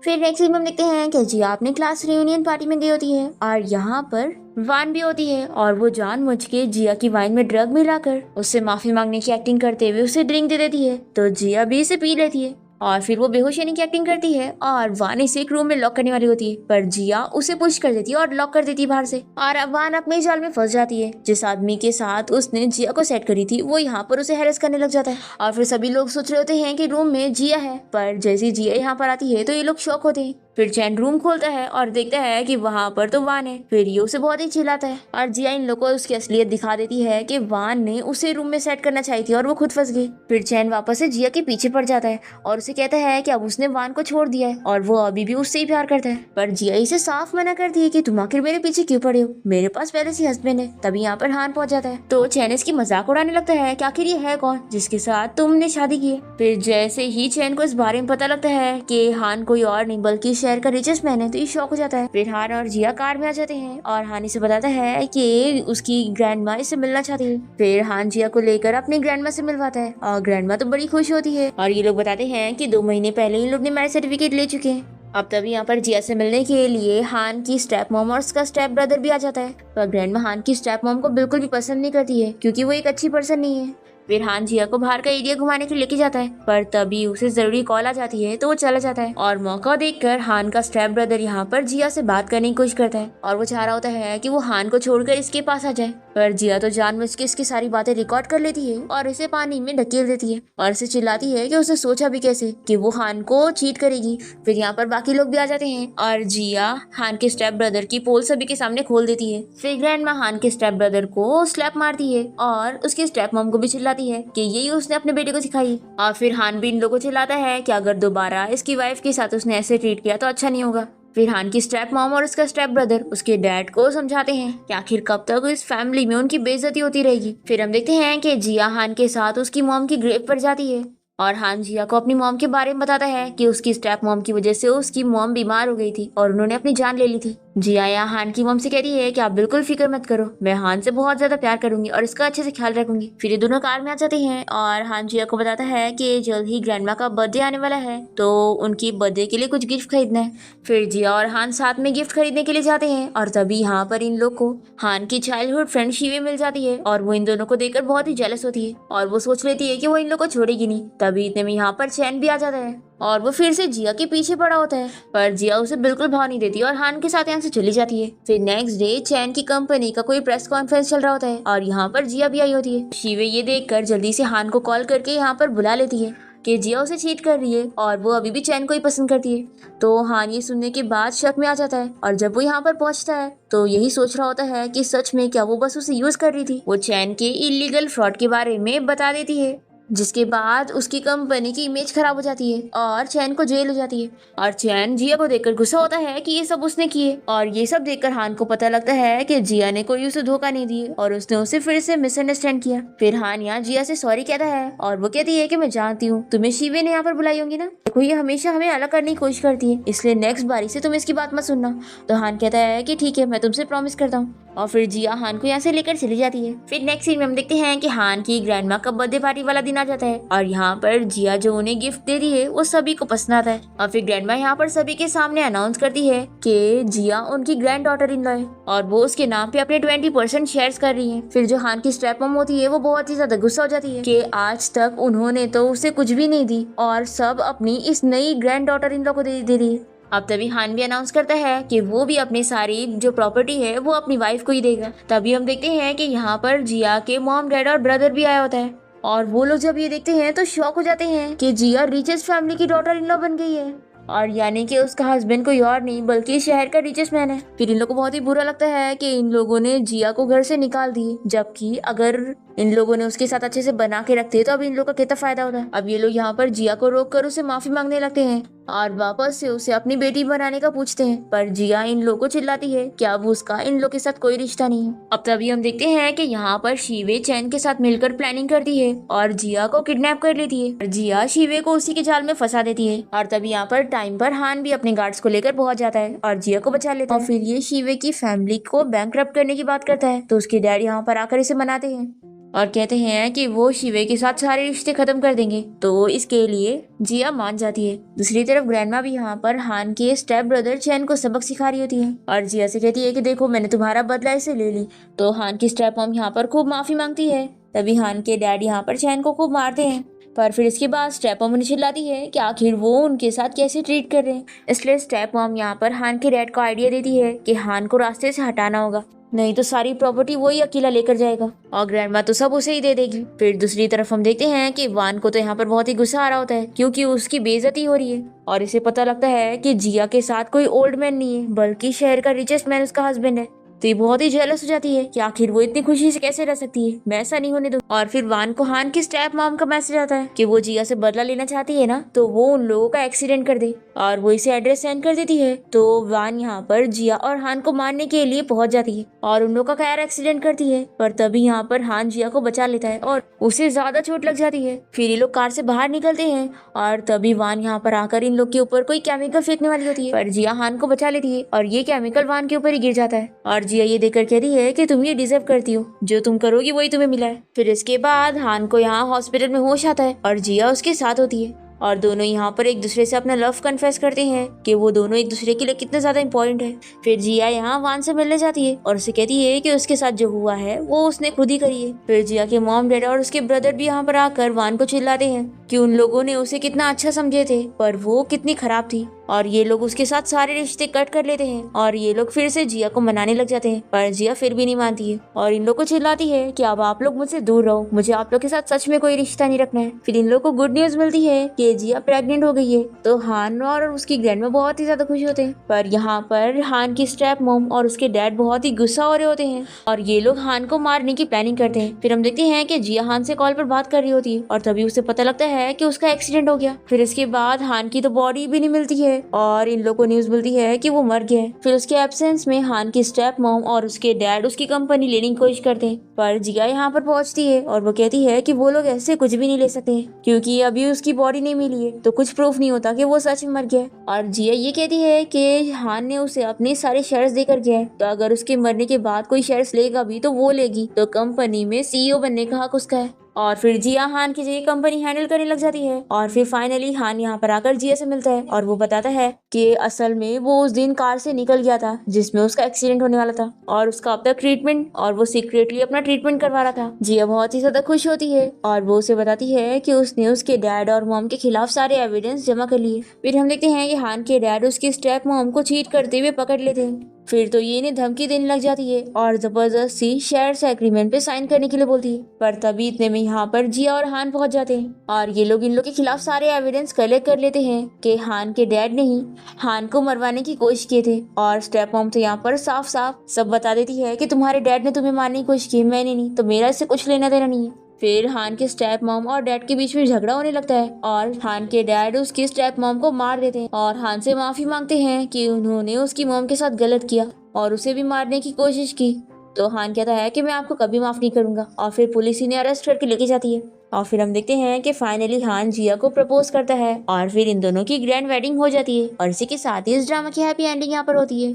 फिर नेक्स्ट सीन में देखते हैं कि जिया अपने क्लास रियूनियन पार्टी में गई होती है और यहाँ पर वान भी होती है और वो जानबूझ के जिया की वाइन में ड्रग मिलाकर उससे माफ़ी मांगने की एक्टिंग करते हुए उसे ड्रिंक दे देती है। तो जिया भी इसे पी लेती है और फिर वो बेहोश होने की एक्टिंग करती है और वान इसे एक रूम में लॉक करने वाली होती है, पर जिया उसे पुश कर देती है और लॉक कर देती है बाहर से। और अब वान अपने जाल में फंस जाती है। जिस आदमी के साथ उसने जिया को सेट करी थी वो यहाँ पर उसे हैरेस करने लग जाता है और फिर सभी लोग सोच रहे होते हैं कि रूम में जिया है, पर जैसे जिया यहाँ पर आती है तो ये लोग शॉक होते हैं। फिर चैन रूम खोलता है और देखता है कि वहाँ पर तो वान है। फिर ये उसे बहुत ही चिल्लाता है और जिया इन लोगों को उसकी असलियत दिखा देती है कि वान ने उसे रूम में सेट करना चाहिए थी और वो खुद फंस गई। फिर चैन वापस से जिया के पीछे पड़ जाता है और उसे कहता है कि अब उसने वान को छोड़ दिया है और वो अभी भी उससे ही प्यार करता है। पर जिया इसे साफ मना करती है कि तुम आखिर मेरे पीछे क्यों पड़े हो, मेरे पास पहले से हस्बैंड है। तभी यहाँ पर हान पहुंच जाता है। तो चैन इसकी मजाक उड़ाने लगता है कि आखिर ये है कौन जिसके साथ तुमने शादी की है। फिर जैसे ही चैन को इस बारे में पता लगता है कि हान कोई और नहीं बल्कि शहर का रिचेस्ट मैन है तो ये शॉक हो जाता है। फिर हान और जिया कार में आ जाते हैं और हान इसे बताता है कि उसकी ग्रैंडमा इससे मिलना चाहती है। फिर हान जिया को लेकर अपनी ग्रैंडमा से मिलवाता है और ग्रैंडमा तो बड़ी खुश होती है और ये लोग बताते हैं कि 2 महीने पहले इन लोग ने मैरिज सर्टिफिकेट ले चुके हैं। अब तभी यहाँ पर जिया से मिलने के लिए हान की स्टेप मॉम और उसका स्टेप ब्रदर भी आ जाता है। पर ग्रैंडमा हान की स्टेप मॉम को बिल्कुल भी पसंद नहीं करती है क्योंकि वो एक अच्छी पर्सन नहीं है। फिर हान जिया को बाहर का एरिया घुमाने के लिए लेके जाता है, पर तभी उसे जरूरी कॉल आ जाती है तो वो चला जाता है। और मौका देखकर हान का स्टेप ब्रदर यहाँ पर जिया से बात करने की कोशिश करता है और वो चाह रहा होता है कि वो हान को छोड़कर इसके पास आ जाए, पर जिया तो जानबूझ के इसकी सारी बातें रिकॉर्ड कर लेती है और इसे पानी में ढकेल देती है और इसे चिल्लाती है कि उसने सोचा भी कैसे कि वो हान को चीट करेगी। फिर यहाँ पर बाकी लोग भी आ जाते हैं और जिया हान के स्टेप ब्रदर की पोल सभी के सामने खोल देती है। फिर ग्रैंडमा हान के स्टेप ब्रदर को स्लैप मारती है और उसके स्टेप मॉम को भी चिल्लाती है कि यही उसने अपने बेटे को सिखाई। और फिर हान भी इन लोगों को चिल्लाता है कि अगर दोबारा इसकी वाइफ के साथ उसने ऐसे ट्रीट किया तो अच्छा नहीं होगा। फिर हान की स्टेप मॉम और उसका स्टेप ब्रदर उसके डैड को समझाते हैं कि आखिर कब तक इस फैमिली में उनकी बेइज्जती होती रहेगी। फिर हम देखते हैं कि जिया हान के साथ उसकी मॉम की ग्रेव पर जाती है और हान जिया को अपनी मॉम के बारे में बताता है कि उसकी स्टेप मॉम की वजह से उसकी मॉम बीमार हो गई थी और उन्होंने अपनी जान ले ली थी। जिया यहाँ हान की मॉम से कहती है कि आप बिल्कुल फिक्र मत करो, मैं हान से बहुत ज्यादा प्यार करूंगी और इसका अच्छे से ख्याल रखूंगी। फिर ये दोनों कार में आ जाते हैं और हान जिया को बताता है कि जल्द ही ग्रैंडमा का बर्थडे आने वाला है तो उनकी बर्थडे के लिए कुछ गिफ्ट खरीदना है। फिर जिया और हान साथ में गिफ्ट खरीदने के लिए जाते हैं और तभी यहाँ पर इन लोग को हान की चाइल्डहुड फ्रेंड शिवे मिल जाती है और वो इन दोनों को देखकर बहुत ही जेलस होती है और वो सोच लेती है कि वो इन लोग को छोड़ेगी नहीं। तभी इतने में यहाँ पर चैन भी आ जाता है और वो फिर से जिया के पीछे पड़ा होता है, पर जिया उसे बिल्कुल भाव नहीं देती और हान के साथ यहाँ से चली जाती है। फिर नेक्स्ट डे चैन की कंपनी का कोई प्रेस कॉन्फ्रेंस चल रहा होता है और यहाँ पर जिया भी आई होती है। शिवे ये देखकर जल्दी से हान को कॉल करके यहाँ पर बुला लेती है कि जिया उसे चीट कर रही है और वो अभी भी चैन को ही पसंद करती है। तो हान ये सुनने के बाद शक में आ जाता है और जब वो यहाँ पर पहुंचता है तो यही सोच रहा होता है कि सच में क्या वो बस उसे यूज कर रही थी। वो चैन के इलीगल फ्रॉड के बारे में बता देती है जिसके बाद उसकी कंपनी की इमेज खराब हो जाती है और चैन को जेल हो जाती है। और चैन जिया को देखकर गुस्सा होता है कि ये सब उसने किए और ये सब देखकर हान को पता लगता है कि जिया ने कोई उसे धोखा नहीं दिया और उसने उसे फिर से मिसअंडरस्टैंड किया। फिर हान यहाँ जिया से सॉरी कहता है और वो कहती है कि मैं जानती हूँ तुम्हें शिवे ने यहाँ पर बुलाई होंगी ना, देखो ये हमेशा हमें अलग करने की कोशिश करती है, इसलिए नेक्स्ट बारी से तुम इसकी बात मत सुनना। तो हान कहता है कि ठीक है, मैं तुमसे प्रॉमिस करता हूँ और फिर जिया हान को यहाँ से लेकर चली जाती है। फिर नेक्स्ट सीन में हम देखते हैं कि हान की ग्रैंडमा का बर्थडे पार्टी वाला दिन आ जाता है और यहाँ पर जिया जो उन्हें गिफ्ट दे रही है वो सभी को पसंद आता है और फिर ग्रैंडमा यहाँ पर सभी के सामने अनाउंस करती है कि जिया उनकी ग्रैंड डॉटर इन लॉ है और वो उसके नाम पे अपने 20% शेयर्स कर रही है। फिर जो हान की स्टेप मॉम होती है वो बहुत ही ज्यादा गुस्सा हो जाती है कि आज तक उन्होंने तो उसे कुछ भी नहीं दी और सब अपनी इस नई ग्रैंड डॉटर इन लॉ को दे रही है। अब तभी हान भी अनाउंस करता है कि वो भी अपनी सारी जो प्रॉपर्टी है वो अपनी वाइफ को ही देगा। तभी हम देखते हैं कि यहाँ पर जिया के मॉम डैड और ब्रदर भी आया होता है और वो लोग जब ये देखते हैं तो शॉक हो जाते हैं कि जिया रिचेस्ट फैमिली की डॉटर इन लॉ बन गई है और यानी कि उसका हस्बैंड कोई और नहीं बल्कि शहर का रिचेस्ट मैन है। फिर इन लोगों को बहुत ही बुरा लगता है कि इन लोगों ने जिया को घर से निकाल दी, जबकि अगर इन लोगों ने उसके साथ अच्छे से बना के रखते तो अब इन लोगों का कितना फायदा होता। अब ये लोग यहाँ पर जिया को रोक कर उसे माफी मांगने लगते हैं और वापस से उसे अपनी बेटी बनाने का पूछते हैं, पर जिया इन लोगों को चिल्लाती है कि अब उसका इन लोग के साथ कोई रिश्ता नहीं है। अब तभी हम देखते हैं कि यहाँ पर शिवे चैन के साथ मिलकर प्लानिंग करती है और जिया को किडनैप कर लेती है और जिया शिवे को उसी के जाल में फंसा देती है। और तभी यहाँ पर टाइम पर हान भी अपने गार्ड्स को लेकर पहुंच जाता है और जिया को बचा लेता है और फिर ये शिवे की फैमिली को बैंकरप्ट करने की बात करता है तो उसके डैड यहाँ पर आकर इसे मनाते हैं और कहते हैं कि वो शिवे के साथ सारे रिश्ते खत्म कर देंगे, तो इसके लिए जिया मान जाती है। दूसरी तरफ ग्रैंडमा भी यहाँ पर हान के स्टेप ब्रदर चैन को सबक सिखा रही होती है और जिया से कहती है कि देखो मैंने तुम्हारा बदला इसे ले ली। तो हान की स्टेप मॉम यहाँ पर खूब माफी मांगती है। तभी हान के डैड यहाँ पर चैन को खूब मारते हैं, पर फिर इसके बाद स्टेप मॉम उन्हें चिल्लाती है कि आखिर वो उनके साथ कैसे ट्रीट कर रहे हैं। इसलिए स्टेप मॉम यहाँ पर हान के डैड को आइडिया देती है कि हान को रास्ते से हटाना होगा, नहीं तो सारी प्रॉपर्टी वो ही अकेला लेकर जाएगा और ग्रैंडमा तो सब उसे ही दे देगी। फिर दूसरी तरफ हम देखते हैं कि वान को तो यहाँ पर बहुत ही गुस्सा आ रहा होता है क्योंकि उसकी बेइज्जती हो रही है और इसे पता लगता है कि जिया के साथ कोई ओल्ड मैन नहीं है बल्कि शहर का रिचेस्ट मैन उसका हस्बैंड है। तो ये बहुत ही जेलस हो जाती है कि आखिर वो इतनी खुशी से कैसे रह सकती है, मैं ऐसा नहीं होने दूं। और फिर वान को हान की स्टेप मॉम का मैसेज आता है कि वो जिया से बदला लेना चाहती है ना, तो वो उन लोगों का एक्सीडेंट कर दे और वो इसे एड्रेस सेंड कर देती है। तो वान यहाँ पर जिया और हान को मारने के लिए पहुंच जाती है और उन लोगों का कार एक्सीडेंट करती है, पर तभी यहाँ पर हान जिया को बचा लेता है और उसे ज्यादा चोट लग जाती है। फिर ये लोग कार से बाहर निकलते हैं और तभी वान यहाँ पर आकर इन लोग के ऊपर कोई केमिकल फेंकने वाली होती है, पर जिया हान को बचा लेती है और ये केमिकल वान के ऊपर ही गिर जाता है और जिया ये देखकर कहती है कि तुम ये डिजर्व करती हो, जो तुम करोगी वही तुम्हें मिला है। फिर इसके बाद हान को यहाँ हॉस्पिटल में होश आता है और जिया उसके साथ होती है और दोनों यहाँ पर एक दूसरे से अपना लव कन्फेस करते हैं कि वो दोनों एक दूसरे के लिए कितने ज्यादा इम्पोर्टेंट है। फिर जिया यहाँ वान से मिलने जाती है और उसे कहती है कि उसके साथ जो हुआ है वो उसने खुद ही करी है। फिर जिया के मॉम डैड और उसके ब्रदर भी यहाँ पर आकर वान को चिल्लाते हैं कि उन लोगों ने उसे कितना अच्छा समझे थे पर वो कितनी खराब थी, और ये लोग उसके साथ सारे रिश्ते कट कर लेते हैं। और ये लोग फिर से जिया को मनाने लग जाते हैं पर जिया फिर भी नहीं मानती है और इन लोग को चिल्लाती है कि अब आप लोग मुझसे दूर रहो, मुझे आप लोग के साथ सच में कोई रिश्ता नहीं रखना है। फिर इन लोग को गुड न्यूज मिलती है कि जिया प्रेग्नेंट हो गई है। तो हान और उसकी ग्रैंडमा बहुत ही ज्यादा खुश होते हैं, पर यहाँ पर हान की स्टेप मॉम और उसके डैड बहुत ही गुस्सा हो रहे होते हैं और ये लोग हान को मारने की प्लानिंग करते हैं। फिर हम देखते हैं कि जिया हान से कॉल पर बात कर रही होती है और तभी उसे पता लगता है कि उसका एक्सीडेंट हो गया। फिर इसके बाद हान की तो बॉडी भी नहीं मिलती है और इन लोग को न्यूज मिलती है कि वो मर गया है। फिर उसके एब्सेंस में हान की स्टेप मॉम और उसके डैड उसकी कंपनी लेने की कोशिश करते हैं, पर जिया यहाँ पर पहुंचती है और वो कहती है कि वो लोग ऐसे कुछ भी नहीं ले सकते क्योंकि अभी उसकी बॉडी नहीं मिली है तो कुछ प्रूफ नहीं होता कि वो सच में मर गया है। और जिया ये कहती है कि हान ने उसे अपने सारे शेयर्स देकर गया है, तो अगर उसके मरने के बाद कोई शेयर्स लेगा भी तो वो लेगी, तो कंपनी में सीईओ बनने का हक उसका है। और फिर जिया हान की जगह कंपनी हैंडल करने लग जाती है। और फिर फाइनली हान यहाँ पर आकर जिया से मिलता है और वो बताता है कि असल में वो उस दिन कार से निकल गया था जिसमें उसका एक्सीडेंट होने वाला था और उसका अब तक ट्रीटमेंट और वो सीक्रेटली अपना ट्रीटमेंट करवा रहा था। जिया बहुत ही ज्यादा खुश होती है और वो उसे बताती है कि उसने उसके डैड और मॉम के खिलाफ सारे एविडेंस जमा कर लिए। फिर हम देखते हैं कि हान के डैड उसकी स्टेप मॉम को चीट करते हुए पकड़ लेते हैं। फिर तो ये इन्हें धमकी देने लग जाती है और जबरदस्ती शेयर्स एग्रीमेंट पे साइन करने के लिए बोलती है, पर तभी इतने में यहाँ पर जिया और हान पहुंच जाते हैं और ये लोग इन लोग के खिलाफ सारे एविडेंस कलेक्ट कर लेते हैं कि हान के डैड ने ही हान को मरवाने की कोशिश की थी। और स्टेप मॉम तो यहाँ पर साफ साफ सब बता देती है कि तुम्हारे डैड ने तुम्हें मारने की कोशिश की, मैंने नहीं, तो मेरा इससे कुछ लेना देना नहीं है। फिर हान के स्टेप मॉम और डैड के बीच में झगड़ा होने लगता है और हान के डैड उसकी स्टेप मॉम को मार देते हैं और हान से माफी मांगते हैं कि उन्होंने उसकी मॉम के साथ गलत किया और उसे भी मारने की कोशिश की। तो हान कहता है कि मैं आपको कभी माफ नहीं करूंगा और फिर पुलिस इन्हें अरेस्ट करके लेके जाती है। और फिर हम देखते हैं कि फाइनली हान जिया को प्रपोज करता है और फिर इन दोनों की ग्रैंड वेडिंग हो जाती है और इसी के साथ ही इस ड्रामा की हैप्पी एंडिंग यहाँ पर होती है।